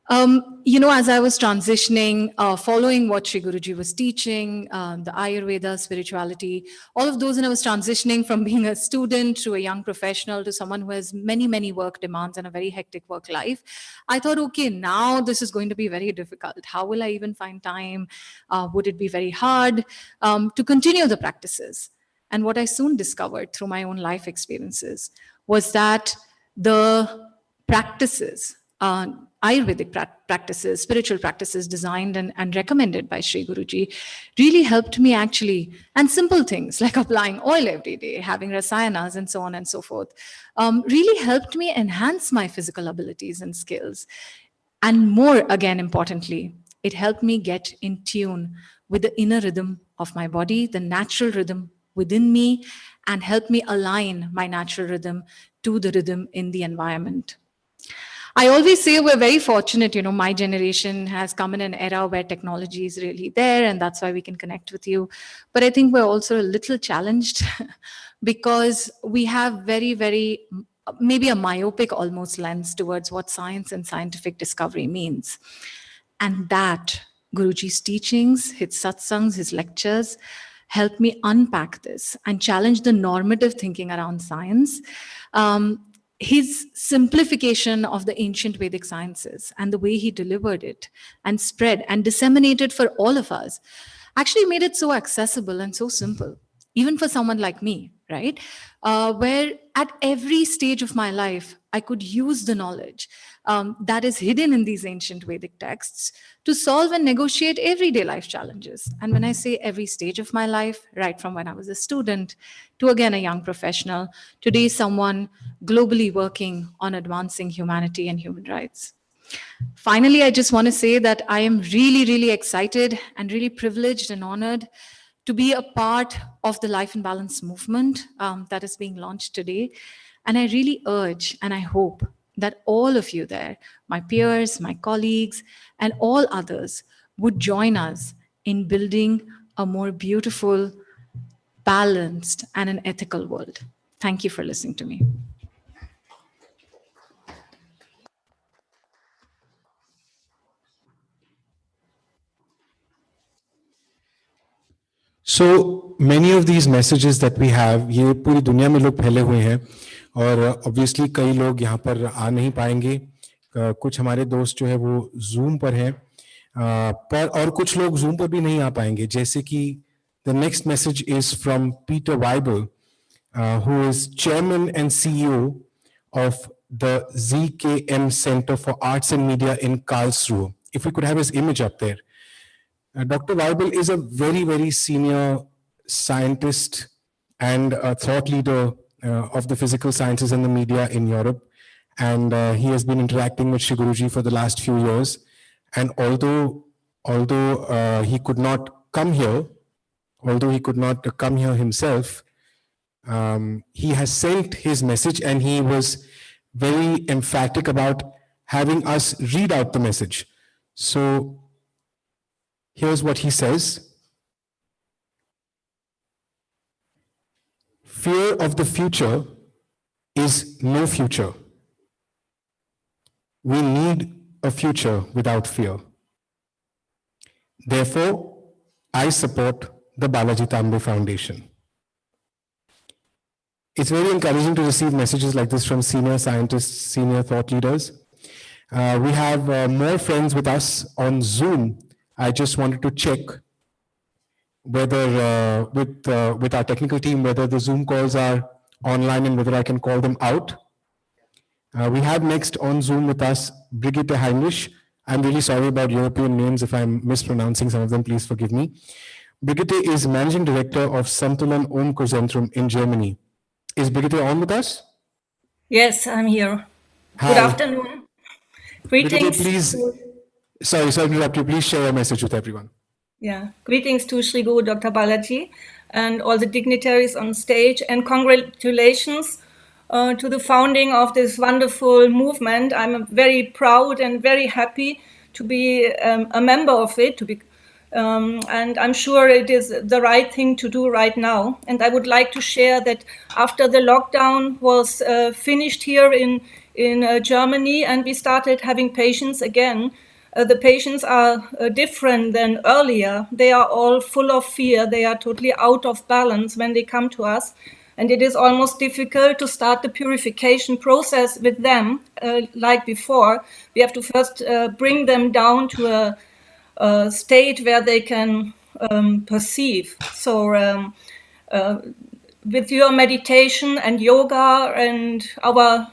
As I was transitioning, following what Shri Guruji was teaching, the Ayurveda, spirituality, all of those, and I was transitioning from being a student to a young professional to someone who has many, many work demands and a very hectic work life. I thought, okay, now this is going to be very difficult. How will I even find time? Would it be very hard to continue the practices? And what I soon discovered through my own life experiences was that the practices, Ayurvedic practices, spiritual practices designed and recommended by Shri Guruji really helped me actually, and simple things like applying oil every day, having rasayanas and so on and so forth, really helped me enhance my physical abilities and skills. And more, again, importantly, it helped me get in tune with the inner rhythm of my body, the natural rhythm within me, and help me align my natural rhythm to the rhythm in the environment. I always say we're very fortunate, my generation has come in an era where technology is really there, and that's why we can connect with you. But I think we're also a little challenged because we have very, very, maybe a myopic almost lens towards what science and scientific discovery means. And that Guruji's teachings, his satsangs, his lectures, helped me unpack this and challenge the normative thinking around science. His simplification of the ancient Vedic sciences and the way he delivered it and spread and disseminated for all of us actually made it so accessible and so simple, even for someone like me, right? Where at every stage of my life, I could use the knowledge that is hidden in these ancient Vedic texts to solve and negotiate everyday life challenges. And when I say every stage of my life, right from when I was a student to, again, a young professional, today someone globally working on advancing humanity and human rights. Finally, I just want to say that I am really, really excited and really privileged and honored to be a part of the Life and Balance movement that is being launched today. And I really urge and I hope that all of you there, my peers, my colleagues, and all others would join us in building a more beautiful, balanced, and an ethical world. Thank you for listening to me. So many of these messages that we have, ये पूरी दुनिया में लोग फैले हुए हैं और obviously कई लोग यहाँ पर आ नहीं पाएंगे, कुछ हमारे दोस्त जो है वो Zoom पर हैं, पर और कुछ लोग Zoom पर भी नहीं आ पाएंगे, जैसे कि the next message is from Peter Weibel, who is chairman and CEO of the ZKM Center for Arts and Media in Karlsruhe. If we could have his image up there. Dr. Weibel is a very, very senior scientist and a thought leader of the physical sciences and the media in Europe. And he has been interacting with Shri Guruji for the last few years. And although he could not come here, himself, he has sent his message and he was very emphatic about having us read out the message. So here's what he says. Fear of the future is no future. We need a future without fear. Therefore, I support the Balaji Tambe Foundation. It's very encouraging to receive messages like this from senior scientists, senior thought leaders. We have more friends with us on Zoom. I just wanted to check whether with our technical team, whether the Zoom calls are online and whether I can call them out. We have next on Zoom with us Brigitte Heinrich. I'm really sorry about European names. If I'm mispronouncing some of them, please forgive me. Brigitte is Managing Director of Santulan Om Kurzentrum in Germany. Is Brigitte on with us? Yes, I'm here. Hi. Good afternoon. Brigadier, Greetings. please, sorry to interrupt you. Please share your message with everyone. Yeah, greetings to Shreeguru Dr.Balaji and all the dignitaries on stage, and congratulations to the founding of this wonderful movement. I'm very proud and very happy to be a member of it, and I'm sure it is the right thing to do right now. And I would like to share that after the lockdown was finished here in Germany, and we started having patients again. The patients are different than earlier. They are all full of fear. They are totally out of balance when they come to us. And it is almost difficult to start the purification process with them like before. We have to first bring them down to a state where they can perceive. So with your meditation and yoga and our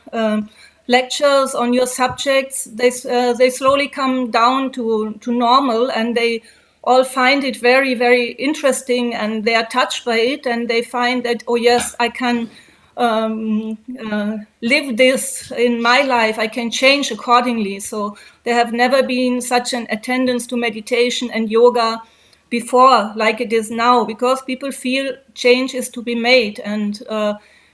lectures on your subjects, they slowly come down to normal, and they all find it very, very interesting, and they are touched by it, and they find that, oh yes, I can live this in my life, I can change accordingly. So there have never been such an attendance to meditation and yoga before like it is now, because people feel change is to be made, and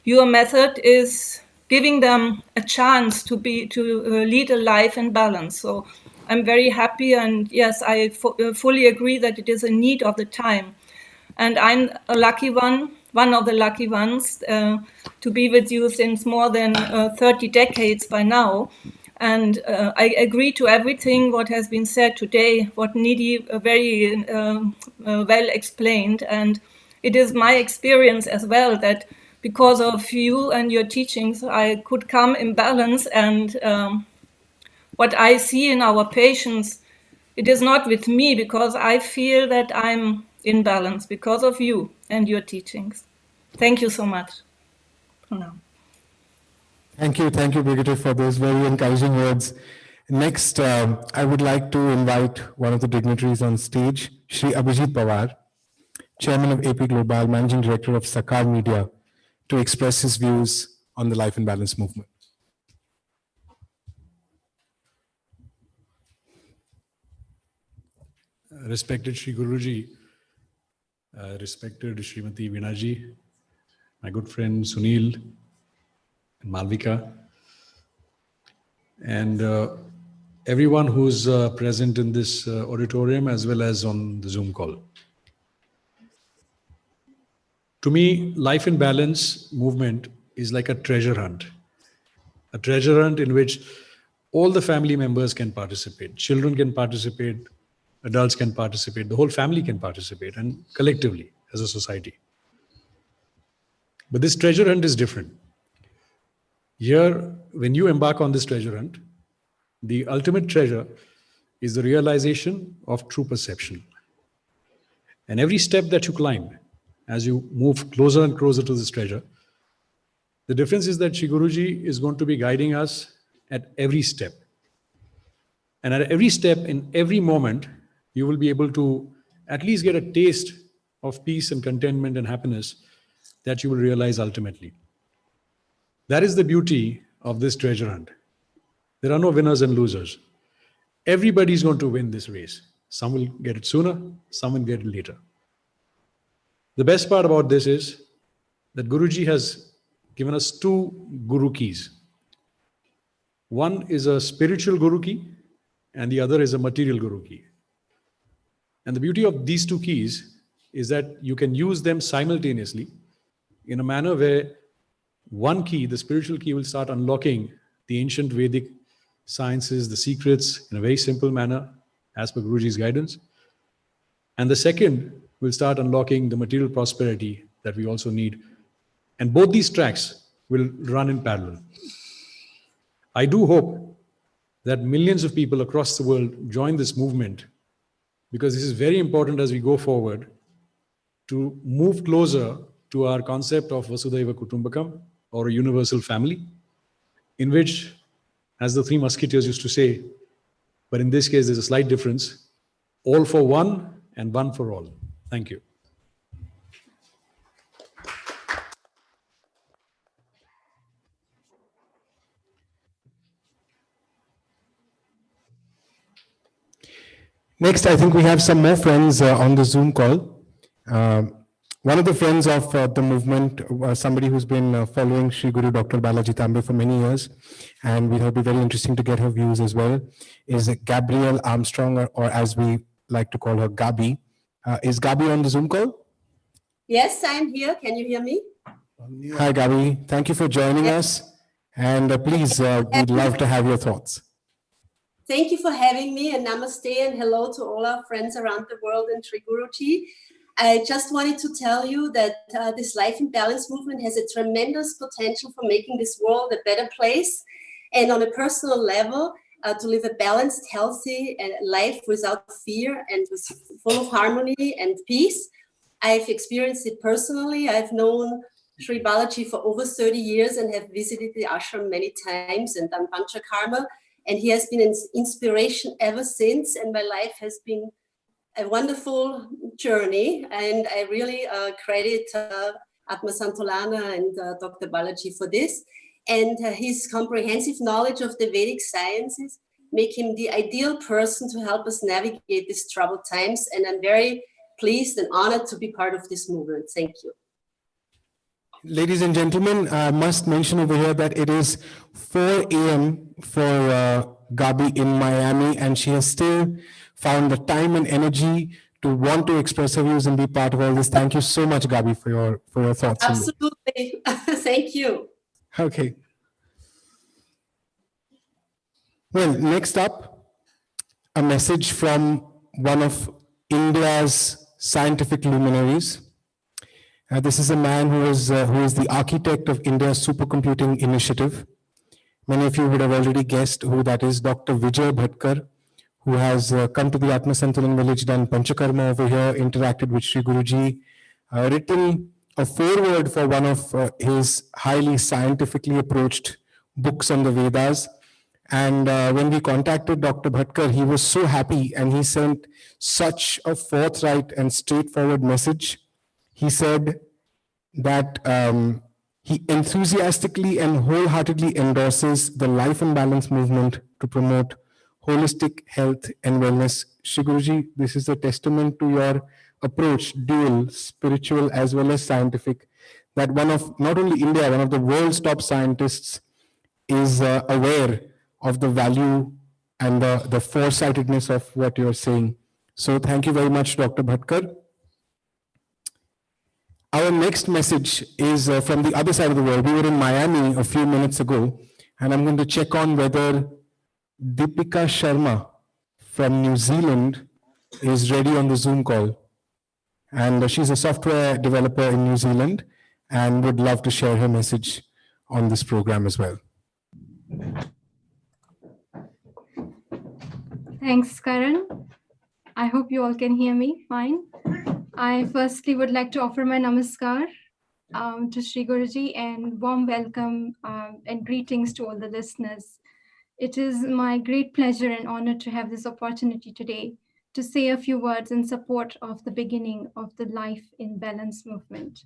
your method is giving them a chance to lead a life in balance. So I'm very happy, and yes, I fully agree that it is a need of the time. And I'm a lucky one of the lucky ones, to be with you since more than 30 decades by now. And I agree to everything what has been said today, what Nidhi very well explained. And it is my experience as well that because of you and your teachings, I could come in balance. And what I see in our patients, it is not with me, because I feel that I'm in balance because of you and your teachings. Thank you so much for now. Thank you, Brigadier, for those very encouraging words. Next, I would like to invite one of the dignitaries on stage, Shri Abhijit Pawar, Chairman of AP Global, Managing Director of Sakar Media, to express his views on the Life and Balance movement. Respected Shri Guruji, respected Srimati Vinaji, my good friend Sunil and Malvika, and everyone who's present in this auditorium as well as on the Zoom call. To me, Life in Balance movement is like a treasure hunt in which all the family members can participate. Children can participate, adults can participate, the whole family can participate, and collectively as a society. But this treasure hunt is different. Here, when you embark on this treasure hunt, the ultimate treasure is the realization of true perception. And every step that you climb, as you move closer and closer to this treasure, the difference is that Shri Guruji is going to be guiding us at every step. And at every step, in every moment, you will be able to at least get a taste of peace and contentment and happiness that you will realize ultimately. That is the beauty of this treasure hunt. There are no winners and losers. Everybody is going to win this race. Some will get it sooner, some will get it later. The best part about this is that Guruji has given us two Guru keys. One is a spiritual Guru key, and the other is a material Guru key. And the beauty of these two keys is that you can use them simultaneously in a manner where one key, the spiritual key, will start unlocking the ancient Vedic sciences, the secrets, in a very simple manner, as per Guruji's guidance. And the second will start unlocking the material prosperity that we also need. And both these tracks will run in parallel. I do hope that millions of people across the world join this movement, because this is very important as we go forward to move closer to our concept of Vasudhaiva Kutumbakam, or a universal family, in which, as the Three Musketeers used to say, but in this case there's a slight difference, all for one and one for all. Thank you. Next, I think we have some more friends on the Zoom call. One of the friends of the movement, somebody who's been following Shreeguru Dr.Balaji Tambe for many years, and we thought it'd be very interesting to get her views as well, is Gabrielle Armstrong, or as we like to call her, Gabi. Is Gabi on the Zoom call? Yes, I'm here. Can you hear me? Hi, Gabi. Thank you for joining us. And please, we'd love to have your thoughts. Thank you for having me, and namaste and hello to all our friends around the world in Shreeguruji. I just wanted to tell you that this Life in Balance movement has a tremendous potential for making this world a better place, and on a personal level, to live a balanced, healthy life without fear and full of harmony and peace. I've experienced it personally. I've known Sri Balaji for over 30 years and have visited the ashram many times and done panchakarma. And he has been an inspiration ever since. And my life has been a wonderful journey. And I really credit Atma Santolana and Dr. Balaji for this. And his comprehensive knowledge of the Vedic sciences make him the ideal person to help us navigate these troubled times. And I'm very pleased and honored to be part of this movement. Thank you. Ladies and gentlemen, I must mention over here that it is 4 a.m. for Gabi in Miami, and she has still found the time and energy to want to express her views and be part of all this. Thank you so much, Gabi, for your thoughts. Absolutely. Thank you. Okay. Well, next up, a message from one of India's scientific luminaries. This is a man who is the architect of India's supercomputing initiative. Many of you would have already guessed who that is, Dr. Vijay Bhatkar, who has come to the Atma Santulan village, done Panchakarma over here, interacted with Shri Guruji, written a foreword for one of his highly scientifically approached books on the Vedas. And when we contacted Dr. Bhatkar, he was so happy and he sent such a forthright and straightforward message. He said that he enthusiastically and wholeheartedly endorses the Life and Balance movement to promote holistic health and wellness. Shri Guruji, this is a testament to your approach, dual, spiritual as well as scientific, that one of, not only India, one of the world's top scientists is aware of the value and the foresightedness of what you're saying. So thank you very much, Dr. Bhatkar. Our next message is from the other side of the world. We were in Miami a few minutes ago, and I'm going to check on whether Deepika Sharma from New Zealand is ready on the Zoom call. And she's a software developer in New Zealand and would love to share her message on this program as well. Thanks, Karan. I hope you all can hear me fine. I firstly would like to offer my namaskar to Shri Guruji and warm welcome and greetings to all the listeners. It is my great pleasure and honor to have this opportunity today to say a few words in support of the beginning of the Life in Balance movement.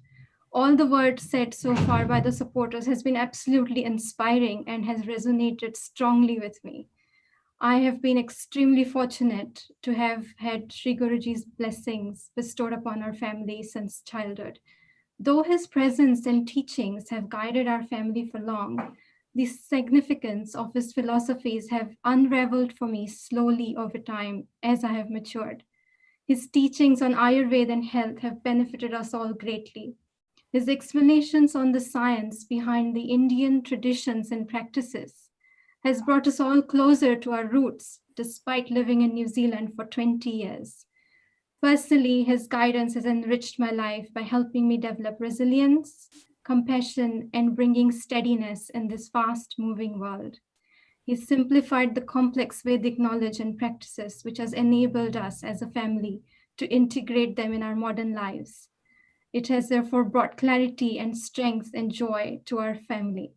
All the words said so far by the supporters has been absolutely inspiring and has resonated strongly with me. I have been extremely fortunate to have had Shri Guruji's blessings bestowed upon our family since childhood. Though his presence and teachings have guided our family for long, the significance of his philosophies have unraveled for me slowly over time as I have matured. His teachings on Ayurveda and health have benefited us all greatly. His explanations on the science behind the Indian traditions and practices has brought us all closer to our roots, despite living in New Zealand for 20 years. Personally, his guidance has enriched my life by helping me develop resilience, compassion, and bringing steadiness in this fast-moving world. He simplified the complex Vedic knowledge and practices, which has enabled us as a family to integrate them in our modern lives. It has therefore brought clarity and strength and joy to our family.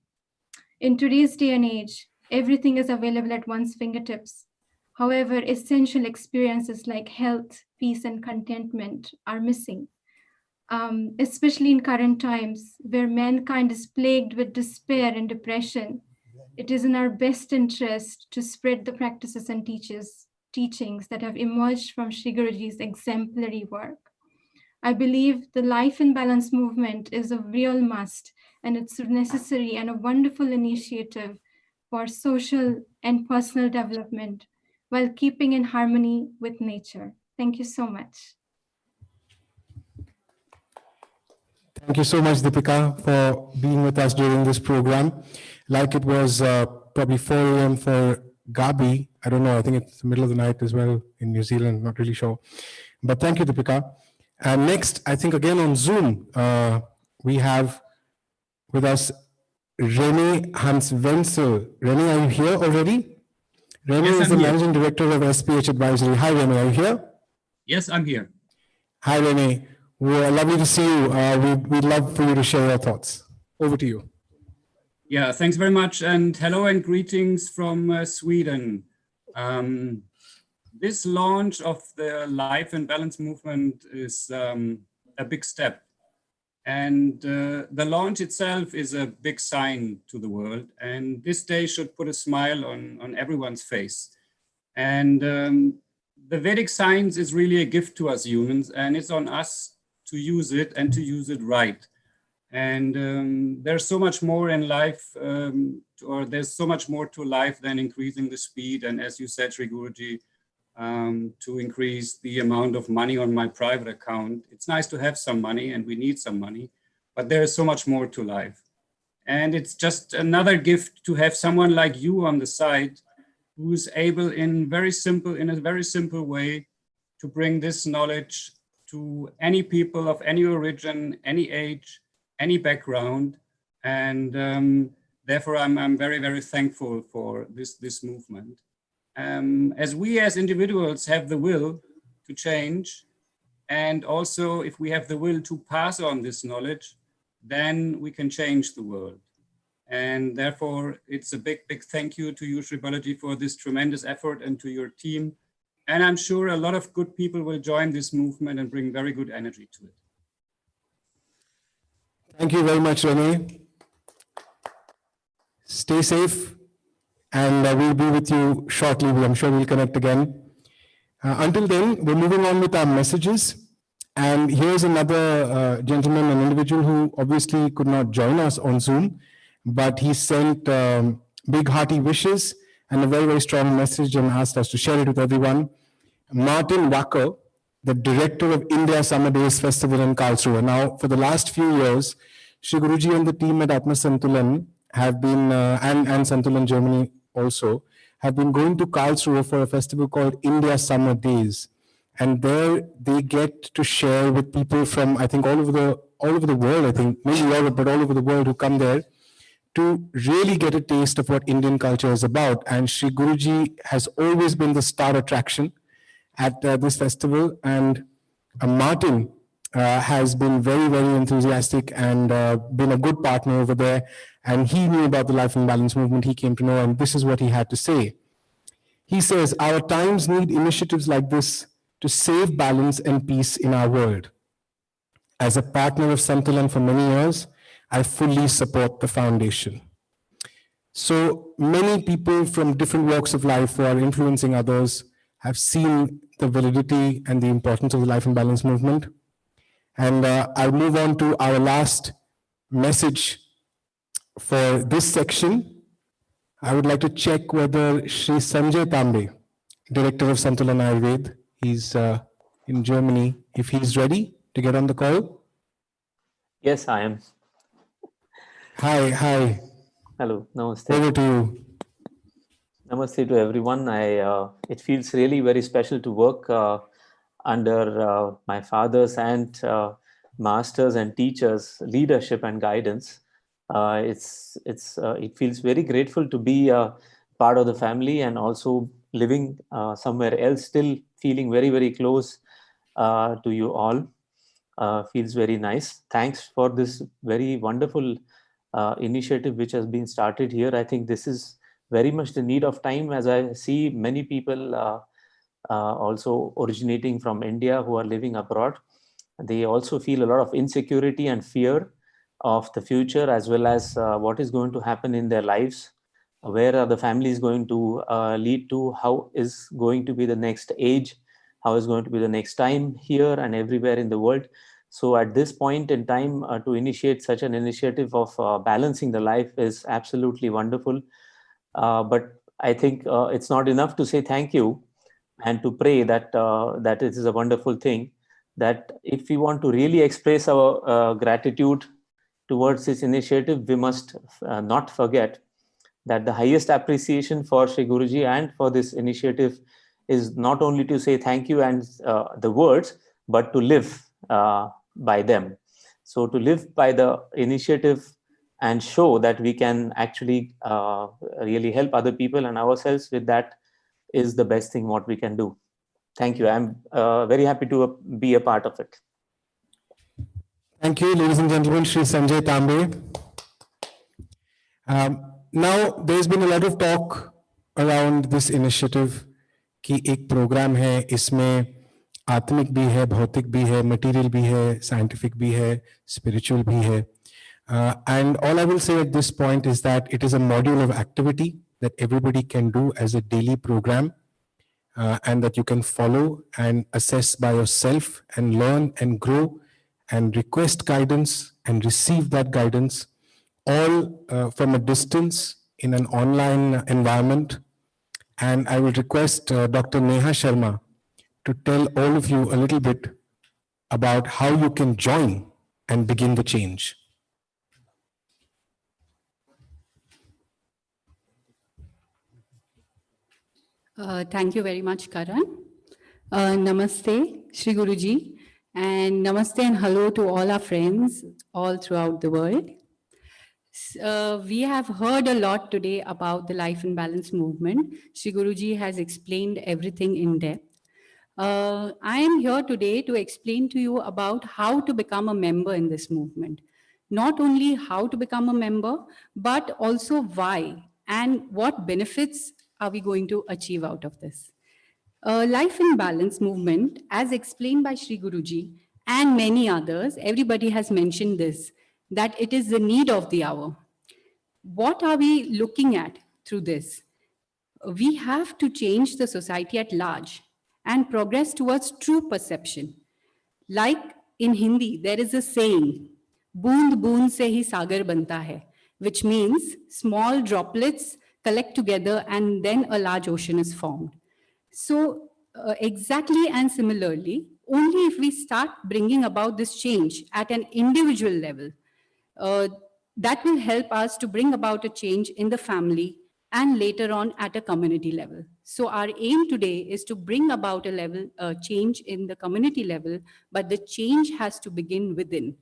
In today's day and age, everything is available at one's fingertips. However, essential experiences like health, peace, and contentment are missing, especially in current times where mankind is plagued with despair and depression. It is in our best interest to spread the practices and teachings that have emerged from Shri Guruji's exemplary work. I believe the Life in Balance movement is a real must, and it's necessary and a wonderful initiative for social and personal development while keeping in harmony with nature. Thank you so much. Thank you so much, Deepika, for being with us during this program. Like it was probably 4 a.m. for Gabi. I don't know. I think it's the middle of the night as well in New Zealand. Not really sure. But thank you, Deepika. And next, I think again on Zoom, we have with us Rene Hans Wenzel. Rene, are you here already? Rene Yes, is the I'm here. Managing Director of SPH Advisory. Hi, Rene, are you here? Yes, I'm here. Hi, Rene. Well, lovely to see you. We'd love for you to share your thoughts. Over to you. Yeah, thanks very much. And hello and greetings from Sweden. This launch of the Life and Balance movement is a big step. And the launch itself is a big sign to the world. And this day should put a smile on everyone's face. And the Vedic science is really a gift to us humans, and it's on us to use it and to use it right. And there's so much more in life, or there's so much more to life than increasing the speed. And as you said, Shri Guruji, to increase the amount of money on my private account. It's nice to have some money, and we need some money, but there is so much more to life. And it's just another gift to have someone like you on the side who's able in a very simple way to bring this knowledge to any people of any origin, any age, any background. And therefore, I'm very, very thankful for this movement. As we as individuals have the will to change, and also if we have the will to pass on this knowledge, then we can change the world. And therefore, it's a big, big thank you to you, Shri Balaji, for this tremendous effort, and to your team. And I'm sure a lot of good people will join this movement and bring very good energy to it. Thank you very much, Rene. Stay safe, and we'll be with you shortly. I'm sure we'll connect again. Until then, we're moving on with our messages. And here's another gentleman, an individual who obviously could not join us on Zoom, but he sent big hearty wishes and a very, very strong message and asked us to share it with everyone. Martin Wacker, the director of India Summer Days Festival in Karlsruhe. Now, for the last few years, Shri Guruji and the team at Atma Santulan have been, and Santulan Germany also, have been going to Karlsruhe for a festival called India Summer Days. And there they get to share with people from, I think, all over the world, I think, maybe Europe, but all over the world who come there to really get a taste of what Indian culture is about. And Shri Guruji has always been the star attraction at this festival. And Martin has been very, very enthusiastic and been a good partner over there. And he knew about the Life and Balance movement. He came to know, and this is what he had to say. He says, our times need initiatives like this to save balance and peace in our world. As a partner of Santulan for many years, I fully support the foundation. So many people from different walks of life who are influencing others have seen the validity and the importance of the Life and Balance movement. And I'll move on to our last message for this section. I would like to check whether Shri Sanjay Tambe, Director of Santulan Ayurved, he's in Germany, if he's ready to get on the call. Yes, I am. Hi. Hello, namaste. Over to you. Namaste to everyone. It feels really very special to work under my father's and masters and teachers' leadership and guidance. It feels very grateful to be a part of the family, and also living somewhere else, still feeling very, very close to you all. Feels very nice. Thanks for this very wonderful initiative which has been started here. I think this is very much the need of time, as I see many people also originating from India who are living abroad. They also feel a lot of insecurity and fear of the future, as well as what is going to happen in their lives. where are the families going to lead to, how is going to be the next age, how is going to be the next time here and everywhere in the world. So at this point in time, to initiate such an initiative of balancing the life is absolutely wonderful. But I think it's not enough to say thank you and to pray that that it is a wonderful thing, that if we want to really express our gratitude towards this initiative, we must not forget that the highest appreciation for Shri Guruji and for this initiative is not only to say thank you and the words, but to live by them. So to live by the initiative and show that we can actually really help other people and ourselves with that is the best thing what we can do. Thank you. I'm very happy to be a part of it. Thank you, ladies and gentlemen, Shri Sanjay Tambe. Now, there's been a lot of talk around this initiative कि एक programme है, इसमें आत्मिक भी है, भौतिक भी है, मटेरियल भी है, साइंटिफिक भी है, स्पिरिचुअल भी है. And all I will say at this point is that it is a module of activity that everybody can do as a daily program, and that you can follow and assess by yourself and learn and grow and request guidance and receive that guidance, all from a distance in an online environment. And I will request Dr. Neha Sharma to tell all of you a little bit about how you can join and begin the change. Thank you very much, Karan. Namaste, Shri Guruji, and namaste and hello to all our friends all throughout the world. We have heard a lot today about the Life and Balance movement. Shri Guruji has explained everything in depth. I am here today to explain to you about how to become a member in this movement. Not only how to become a member, but also why and what benefits are we going to achieve out of this. Life and Balance movement, as explained by Shri Guruji and many others, everybody has mentioned this, that it is the need of the hour. What are we looking at through this? We have to change the society at large and progress towards true perception. Like in Hindi, there is a saying, "Boond boond se hi sagar banta hai," which means small droplets collect together and then a large ocean is formed. So exactly and similarly, only if we start bringing about this change at an individual level, that will help us to bring about a change in the family and later on at a community level. So our aim today is to bring about a change in the community level, but the change has to begin within.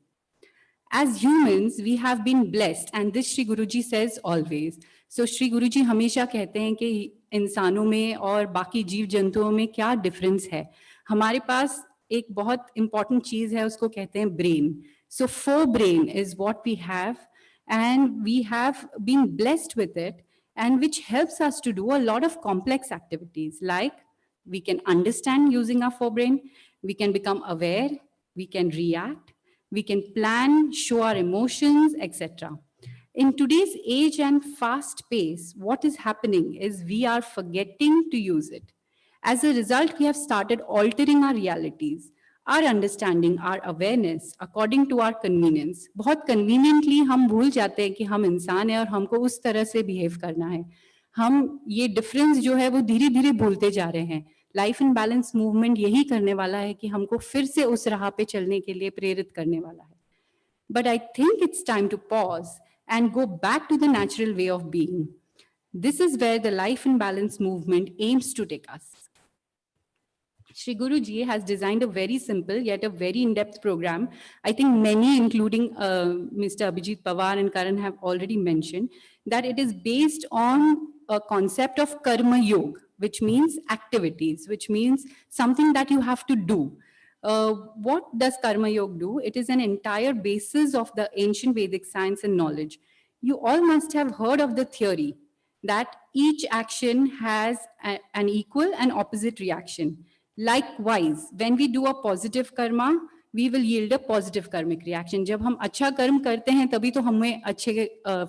As humans, we have been blessed, and this Shri Guruji says always. So Shri Guruji हमेशा कहते हैं कि इंसानों में और बाकी जीव जंतुओं में क्या डिफरेंस है. हमारे पास एक बहुत important चीज है, उसको कहते हैं brain. So forebrain is what we have, and we have been blessed with it, and which helps us to do a lot of complex activities, like we can understand using our forebrain, we can become aware, we can react, we can plan, show our emotions, etc. In today's age and fast pace, what is happening is we are forgetting to use it. As a result, we have started altering our realities, our understanding, our awareness according to our convenience. बहुत conveniently हम भूल जाते हैं कि हम इंसान हैं और हमको उस तरह से behave करना है. हम ये difference जो है वो धीरे धीरे भूलते जा रहे हैं. लाइफ एंड बैलेंस मूवमेंट यही करने वाला है कि हमको फिर से उस राह पे चलने के लिए प्रेरित करने वाला है. But I think it's time to pause and go back to the natural way of being. This is where the Life and Balance movement aims to take us. Shri Guruji has designed a very simple yet a very in-depth program. I think many, including Mr. Abhijit Pawar and Karan, have already mentioned that it is based on a concept of karma yoga, which means activities, which means something that you have to do. What does karma yoga do? It is an entire basis of the ancient Vedic science and knowledge. You all must have heard of the theory that each action has an equal and opposite reaction. Likewise, when we do a positive karma, we will yield a positive karmic reaction. जब हम अच्छा कर्म करते हैं तभी तो हमें अच्छे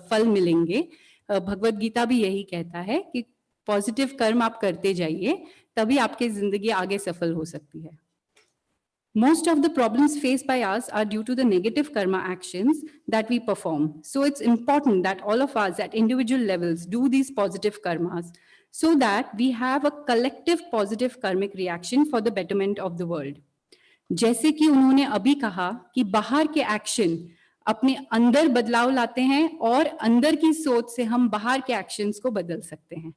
फल मिलेंगे. भगवत गीता भी यही कहता है कि पॉजिटिव कर्म आप करते जाइए, तभी आपकी जिंदगी आगे सफल हो सकती है. Most of the problems faced by us are due to the negative karma actions that we perform. So it's important that all of us at individual levels do these positive karmas so that we have a collective positive karmic reaction for the betterment of the world. जैसे कि उन्होंने अभी कहा कि बाहर के action अपने अंदर बदलाव लाते हैं और अंदर की सोच से हम बाहर के एक्शंस को बदल सकते हैं.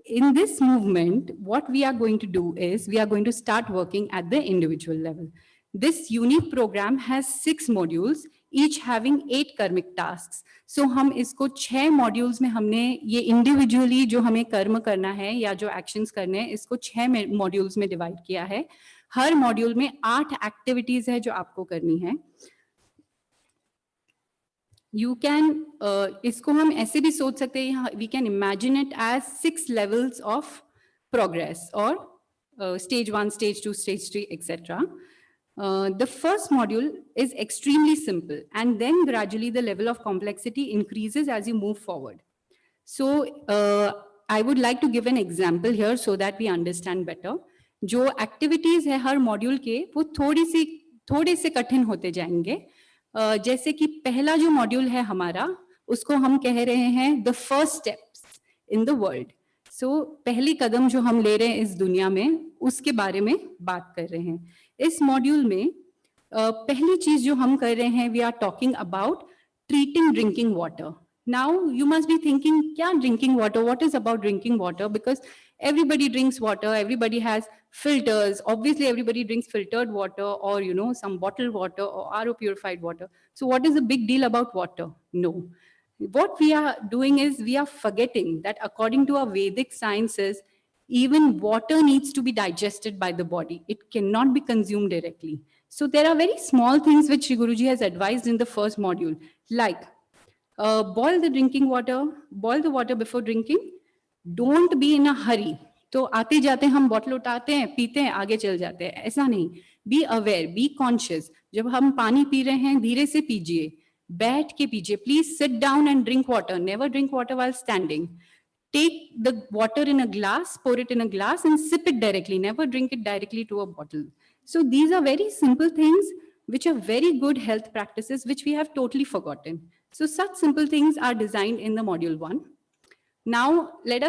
In this movement, what we are going to do is we are going to start working at the individual level. This unique program has 6 modules, each having 8 karmic tasks. So हम इसको 6 modules में हमने ये individually जो हमें कर्म करना है या जो actions करने हैं इसको 6 modules में divide किया है. हर module में 8 activities है जो आपको करनी है. You can, इसको हम ऐसे भी सोच सकते हैं, we can imagine it as 6 levels of progress or stage 1, stage 2, stage 3, etc. The first module is extremely simple and then gradually the level of complexity increases as you move forward. So I would like to give an example here so that we understand better. जो activities है हर module के वो थोड़े से कठिन होते जाएंगे. जैसे कि पहला जो मॉड्यूल है हमारा उसको हम कह रहे हैं the first steps in the world. So पहली कदम जो हम ले रहे हैं इस दुनिया में उसके बारे में बात कर रहे हैं. इस मॉड्यूल में पहली चीज जो हम कर रहे हैं we are talking about treating drinking water. Now you must be thinking, kya drinking water? What is about drinking water? Because everybody drinks water, everybody has filters. Obviously, everybody drinks filtered water or, some bottled water or RO purified water. So what is the big deal about water? No. What we are doing is we are forgetting that according to our Vedic sciences, even water needs to be digested by the body. It cannot be consumed directly. So there are very small things which Shri Guruji has advised in the first module, like boil the drinking water, boil the water before drinking, don't be in a hurry. तो आते जाते हम bottle उठाते हैं, पीते हैं, आगे चल जाते हैं, ऐसा नहीं. Be aware, be conscious. जब हम पानी पी रहे हैं धीरे से पीजिए, बैठ के पीजिए. Please sit down and drink water. Never drink water while standing. Take the water in a glass, pour it in a glass and sip it directly. Never drink it directly to a bottle. So these are very simple things which are very good health practices which we have totally forgotten. So such simple things are designed in the module 1. Now let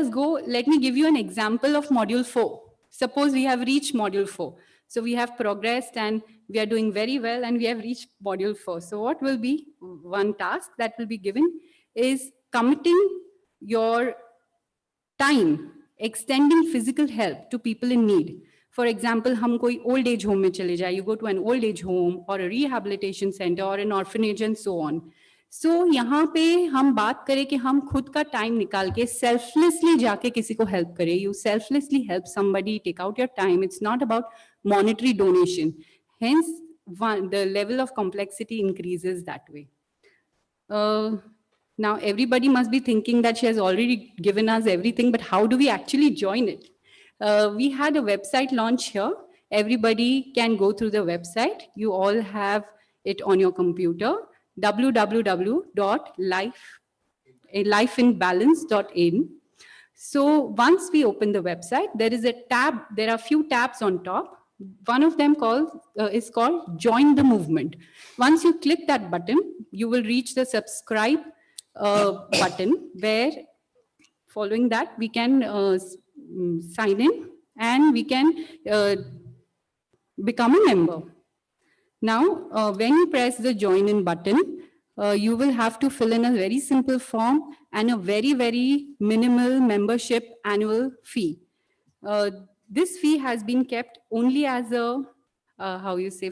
me give you an example of module 4. Suppose we have reached module 4. So we have progressed and we are doing very well and we have reached module 4. So what will be one task that will be given is committing your time, extending physical help to people in need. For example, हम कोई old age home में चले जाए, you go to an old age home or a rehabilitation center or an orphanage and so on. So यहाँ पे हम बात करें कि हम खुद का टाइम निकाल के selflessly जाके किसी को help करें. You selflessly help somebody, take out your time. It's not about monetary donation. Hence, the level of complexity increases that way. Now, everybody must be thinking that she has already given us everything, but how do we actually join it? We had a website launch here. Everybody can go through the website. You all have it on your computer, www.lifeinbalance.in. So once we open the website, there is a tab, there are a few tabs on top. One of them is called Join the Movement. Once you click that button, you will reach the subscribe button where following that we can sign in and we can become a member. Now, when you press the join in button, you will have to fill in a very simple form and a very, very minimal membership annual fee. This fee has been kept only as a,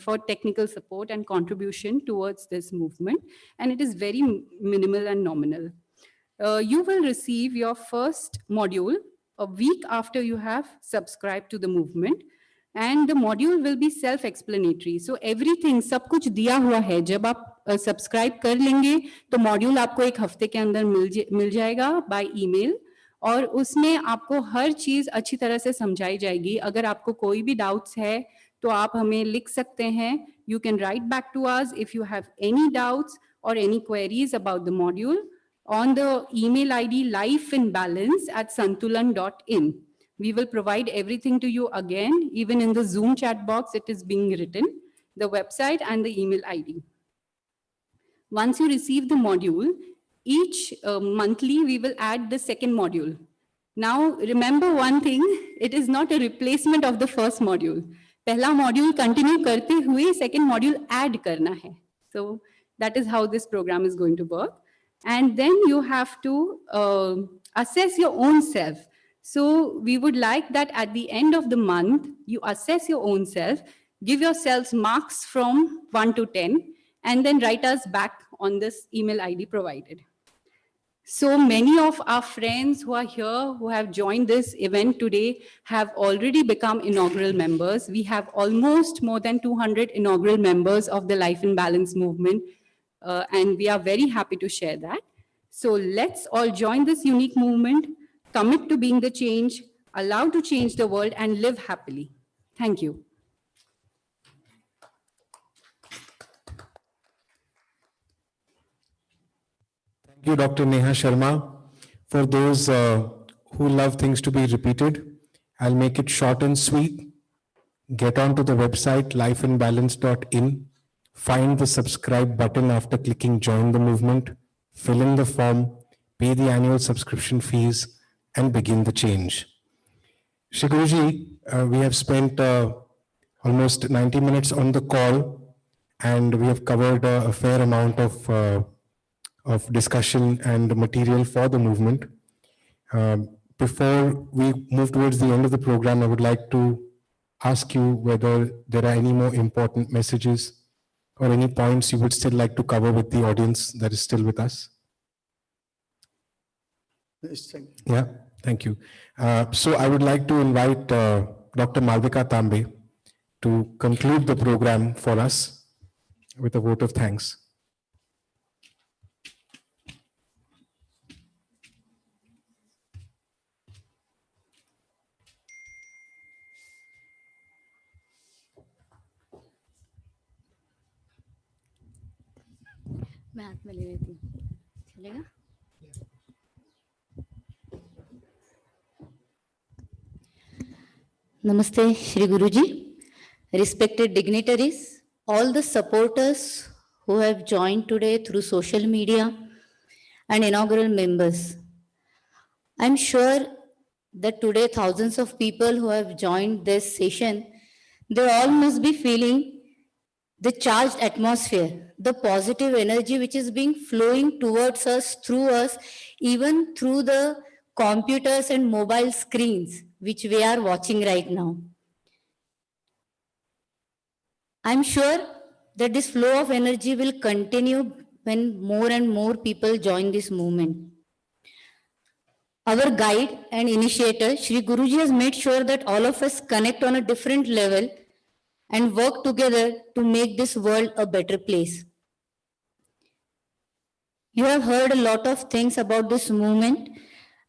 for technical support and contribution towards this movement. And it is very minimal and nominal. You will receive your first module a week after you have subscribed to the movement. And the module will be self-explanatory. So everything, सब कुछ दिया हुआ है. जब आप subscribe कर लेंगे, तो module आपको एक हफ्ते के अंदर मिल जाएगा by email. और उसमें आपको हर चीज अच्छी तरह से समझाई जाएगी. अगर आपको कोई भी doubts है, तो आप हमें लिख सकते हैं. You can write back to us if you have any doubts or any queries about the module. on the email ID lifeinbalance@santulan.in. We will provide everything to you again, even in the Zoom chat box, it is being written, the website and the email ID. Once you receive the module, each monthly we will add the second module. Now, remember one thing, it is not a replacement of the first module. Pehla module continue karte hue, second module add karna hai. So that is how this program is going to work. And then you have to assess your own self. So we would like that at the end of the month, you assess your own self, give yourselves marks from 1 to 10, and then write us back on this email ID provided. So many of our friends who are here, who have joined this event today, have already become inaugural members. We have almost more than 200 inaugural members of the Life in Balance movement, and we are very happy to share that. So let's all join this unique movement, commit to being the change, allow to change the world, and live happily. Thank you. Thank you, Dr. Neha Sharma. For those who love things to be repeated, I'll make it short and sweet. Get onto the website lifeinbalance.in, find the subscribe button after clicking join the movement, fill in the form, pay the annual subscription fees, and begin the change. Shreeguruji, we have spent almost 90 minutes on the call, and we have covered a fair amount of discussion and material for the movement. Before we move towards the end of the program, I would like to ask you whether there are any more important messages or any points you would still like to cover with the audience that is still with us. Yes, thank you. Yeah, thank you. So I would like to invite Dr. Malvika Tambe to conclude the program for us with a vote of thanks. मैं हाथ में ले लेती हूँ चलेगा Namaste Shri Guruji, respected dignitaries, all the supporters who have joined today through social media and inaugural members. I'm sure that today thousands of people who have joined this session, they all must be feeling the charged atmosphere, the positive energy which is being flowing towards us, through us, even through the computers and mobile screens which we are watching right now. I'm sure that this flow of energy will continue when more and more people join this movement. Our guide and initiator, Shri Guruji, has made sure that all of us connect on a different level and work together to make this world a better place. You have heard a lot of things about this movement,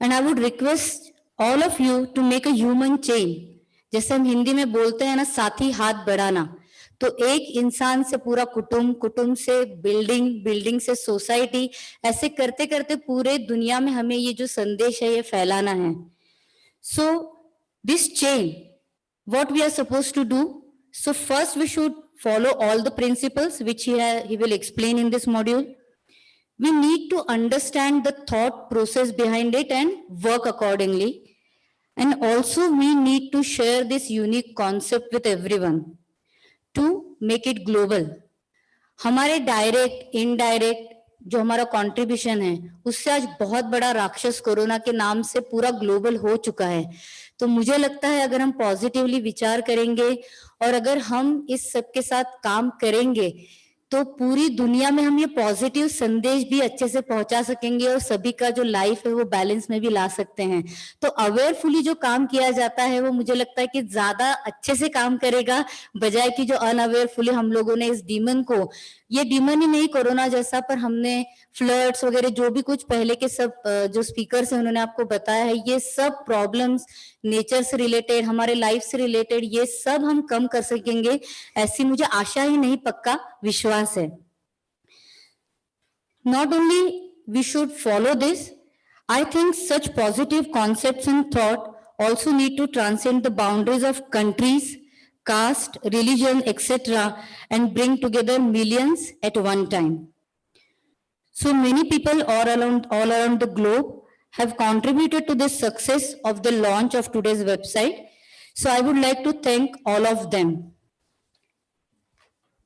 and I would request all of you to make a human chain. जैसे हम हिंदी में बोलते हैं ना, साथी हाथ बढ़ाना, तो एक इंसान से पूरा कुटुंब, कुटुंब से बिल्डिंग, बिल्डिंग से सोसाइटी, ऐसे करते करते पूरे दुनिया में हमें ये जो संदेश है ये फैलाना है. So this chain, what we are supposed to do? So first we should follow all the principles which he will explain in this module. We need to understand the thought process behind it and work accordingly. And also we need to share this unique concept with everyone to make it global. हमारे direct, indirect जो हमारा contribution है, उससे आज बहुत बड़ा राक्षस corona के नाम से पूरा ग्लोबल हो चुका है. तो मुझे लगता है अगर हम पॉजिटिवली विचार करेंगे और अगर हम इस सब के साथ काम करेंगे तो पूरी दुनिया में हम ये पॉजिटिव संदेश भी अच्छे से पहुंचा सकेंगे और सभी का जो लाइफ है वो बैलेंस में भी ला सकते हैं. तो अवेयरफुली जो काम किया जाता है वो मुझे लगता है कि ज्यादा अच्छे से काम करेगा, बजाय कि जो अनअवेयरफुली हम लोगों ने इस डीमन को, ये डीमन ही नहीं कोरोना जैसा, पर हमने फ्लड्स वगैरह जो भी कुछ पहले के सब जो स्पीकर्स हैं उन्होंने आपको बताया है, ये सब प्रॉब्लम्स नेचर से रिलेटेड, हमारे लाइफ से रिलेटेड, ये सब हम कम कर सकेंगे, ऐसी मुझे आशा ही नहीं पक्का विश्वास है. Not only we should follow this. I think such positive concepts and thought also need to transcend the boundaries of countries, caste, religion, etc., and bring together millions at one time. So many people all around the globe have contributed to the success of the launch of today's website. So I would like to thank all of them.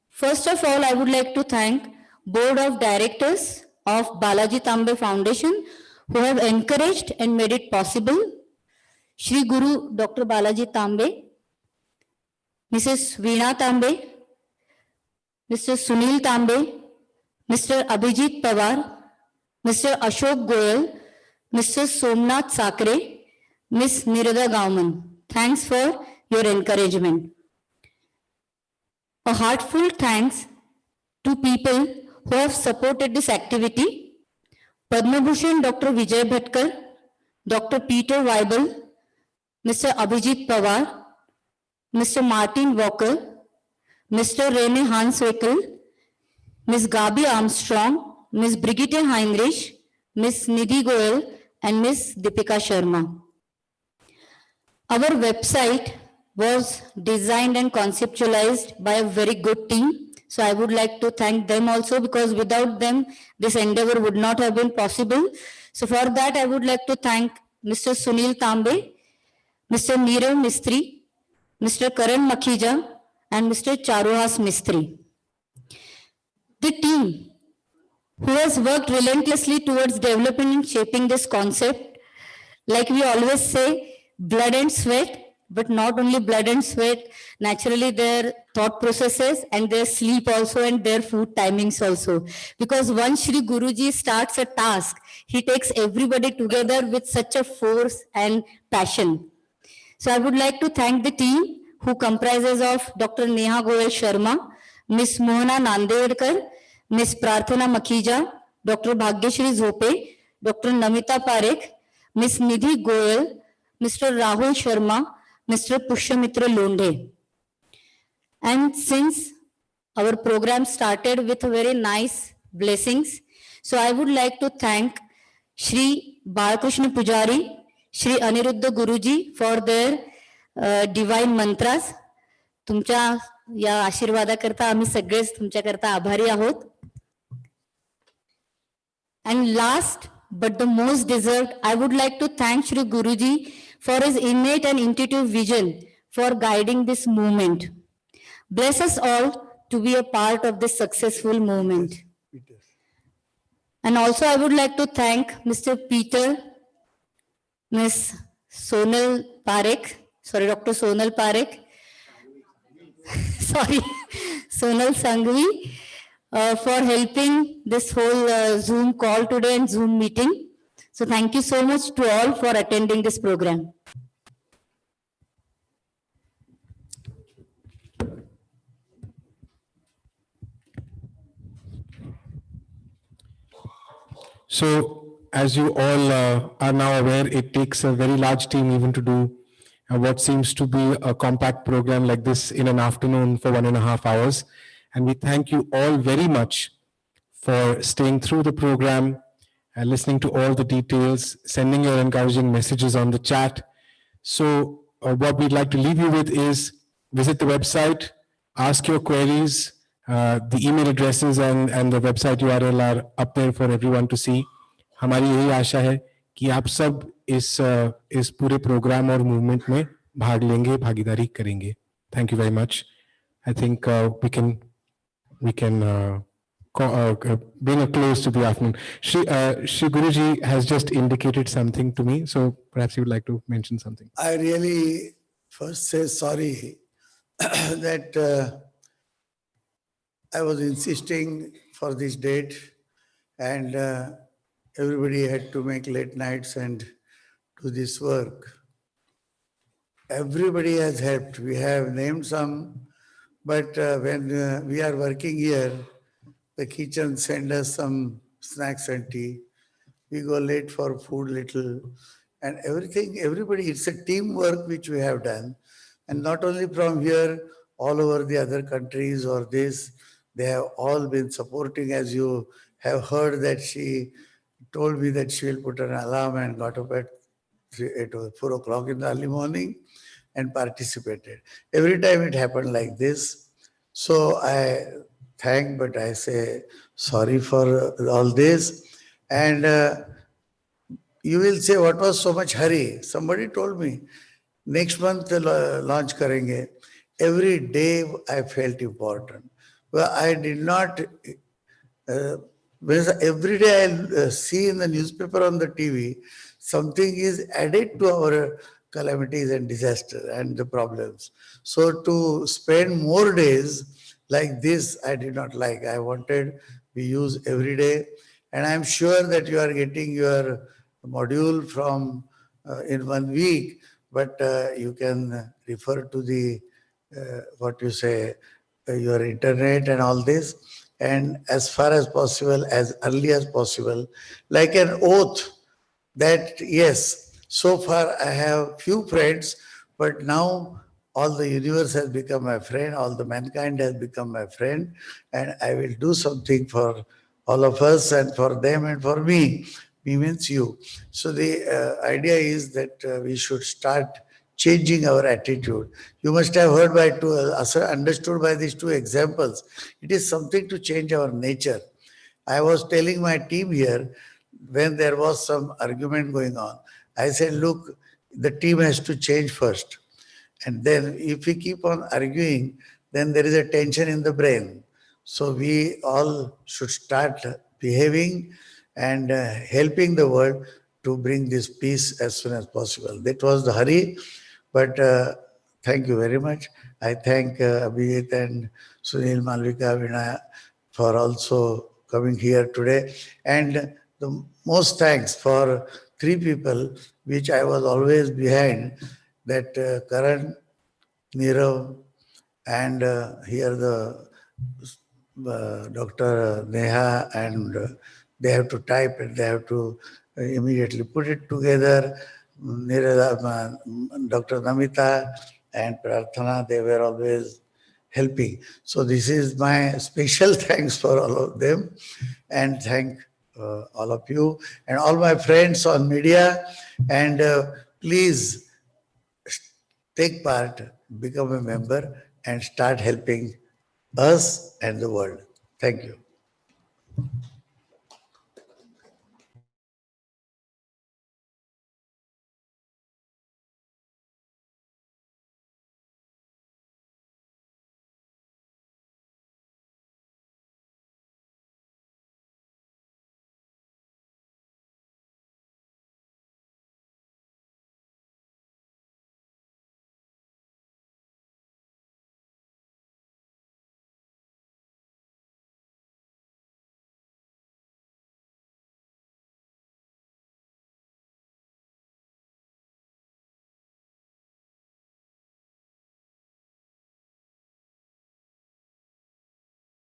First of all, I would like to thank Board of Directors of Balaji Tambe Foundation who have encouraged and made it possible. Shreeguru Dr.Balaji Tambe, Mrs. Veena Tambe, Mr. Sunil Tambe, Mr. Abhijit Pawar, Mr. Ashok Goyal, Mr. Somnath Sakre, Ms. Nirada Gauman. Thanks for your encouragement. A heartfelt thanks to people who have supported this activity. Padma Bhushan Dr. Vijay Bhatkar, Dr. Peter Weibel, Mr. Abhijit Pawar, Mr. Martin Walker, Mr. Rene Hanswickel, Ms. Gabi Armstrong, Ms. Brigitte Heinrich, Ms. Nidhi Goyal, and Ms. Deepika Sharma. Our website was designed and conceptualized by a very good team. So I would like to thank them also, because without them, this endeavor would not have been possible. So for that, I would like to thank Mr. Sunil Tambe, Mr. Neerav Mistry, Mr. Karan Makhija, and Mr. Charuhas Mistry. The team who has worked relentlessly towards developing and shaping this concept, like we always say, blood and sweat, but not only blood and sweat, naturally their thought processes and their sleep also and their food timings also. Because once Shri Guruji starts a task, he takes everybody together with such a force and passion. So I would like to thank the team who comprises of Dr. Neha Goyal Sharma, Ms. Mohana Nandedkar, Ms. Prarthana Makhija, Dr. Bhagyashri Zope, Dr. Namita Parekh, Ms. Nidhi Goyal, Mr. Rahul Sharma, Mr. Pushyamitra Londe. And since our program started with very nice blessings, so I would like to thank Shri Balakrishna Pujari, Shri Aniruddha Guruji for their divine mantras. तुमच्या या आशीर्वादाकरता आम्ही सगळेच तुमच्याकरता आभारी आहोत. And last but the most deserved, I would like to thank Shri Guruji for his innate and intuitive vision for guiding this movement. Bless us all to be a part of this successful movement. And also I would like to thank Mr. Peter, Ms. Sonal Parekh, Dr. Sonal Parekh, Sonal Sanghvi, for helping this whole Zoom call today and Zoom meeting. So thank you so much to all for attending this program. So, as you all are now aware, it takes a very large team even to do what seems to be a compact program like this in an afternoon for 1.5 hours. And we thank you all very much for staying through the program, listening to all the details, sending your encouraging messages on the chat. So what we'd like to leave you with is visit the website, ask your queries. The email addresses and the website URL are up there for everyone to see. हमारी यही आशा है कि आप सब इस पूरे programme और movement में भाग लेंगे, भागीदारी करेंगे. Thank you very much. I think we can bring a close to the afternoon. Shri Guruji has just indicated something to me, so perhaps you would like to mention something. I really first say sorry that I was insisting for this date, and everybody had to make late nights and do this work. Everybody has helped. We have named some, but when we are working here, the kitchen send us some snacks and tea. We go late for food little, and everything, everybody, it's a teamwork which we have done. And not only from here, all over the other countries or this, they have all been supporting, as you have heard that she told me that she will put an alarm and got up at 4 o'clock in the early morning and participated. Every time it happened like this. So I thank, but I say sorry for all this. And you will say, what was so much hurry? Somebody told me, next month launch karenge. Every day I felt important. Well, I did not, because every day I see in the newspaper, on the TV, something is added to our calamities and disaster and the problems. So to spend more days like this, I did not like. I wanted we use every day. And I'm sure that you are getting your module from in 1 week, but you can refer to the, what you say, your internet and all this. And as far as possible, as early as possible, like an oath that, yes, so far I have few friends, but now all the universe has become my friend, all the mankind has become my friend, and I will do something for all of us and for them and for me. Me means you. So the idea is that we should start changing our attitude. You must have heard by understood by these two examples. It is something to change our nature. I was telling my team here when there was some argument going on. I said, look, the team has to change first. And then if we keep on arguing, then there is a tension in the brain. So we all should start behaving and helping the world to bring this peace as soon as possible. That was the hurry, but thank you very much. I thank Abhijit and Sunil, Malvika, Vinaya for also coming here today. And the most thanks for three people, which I was always behind, that Karan, Nirav, and here the Dr. Neha, and they have to type and they have to immediately put it together. Dr. Namita and Prarthana, they were always helping. So this is my special thanks for all of them, and thank all of you and all my friends on media. And please take part, become a member, and start helping us and the world. Thank you.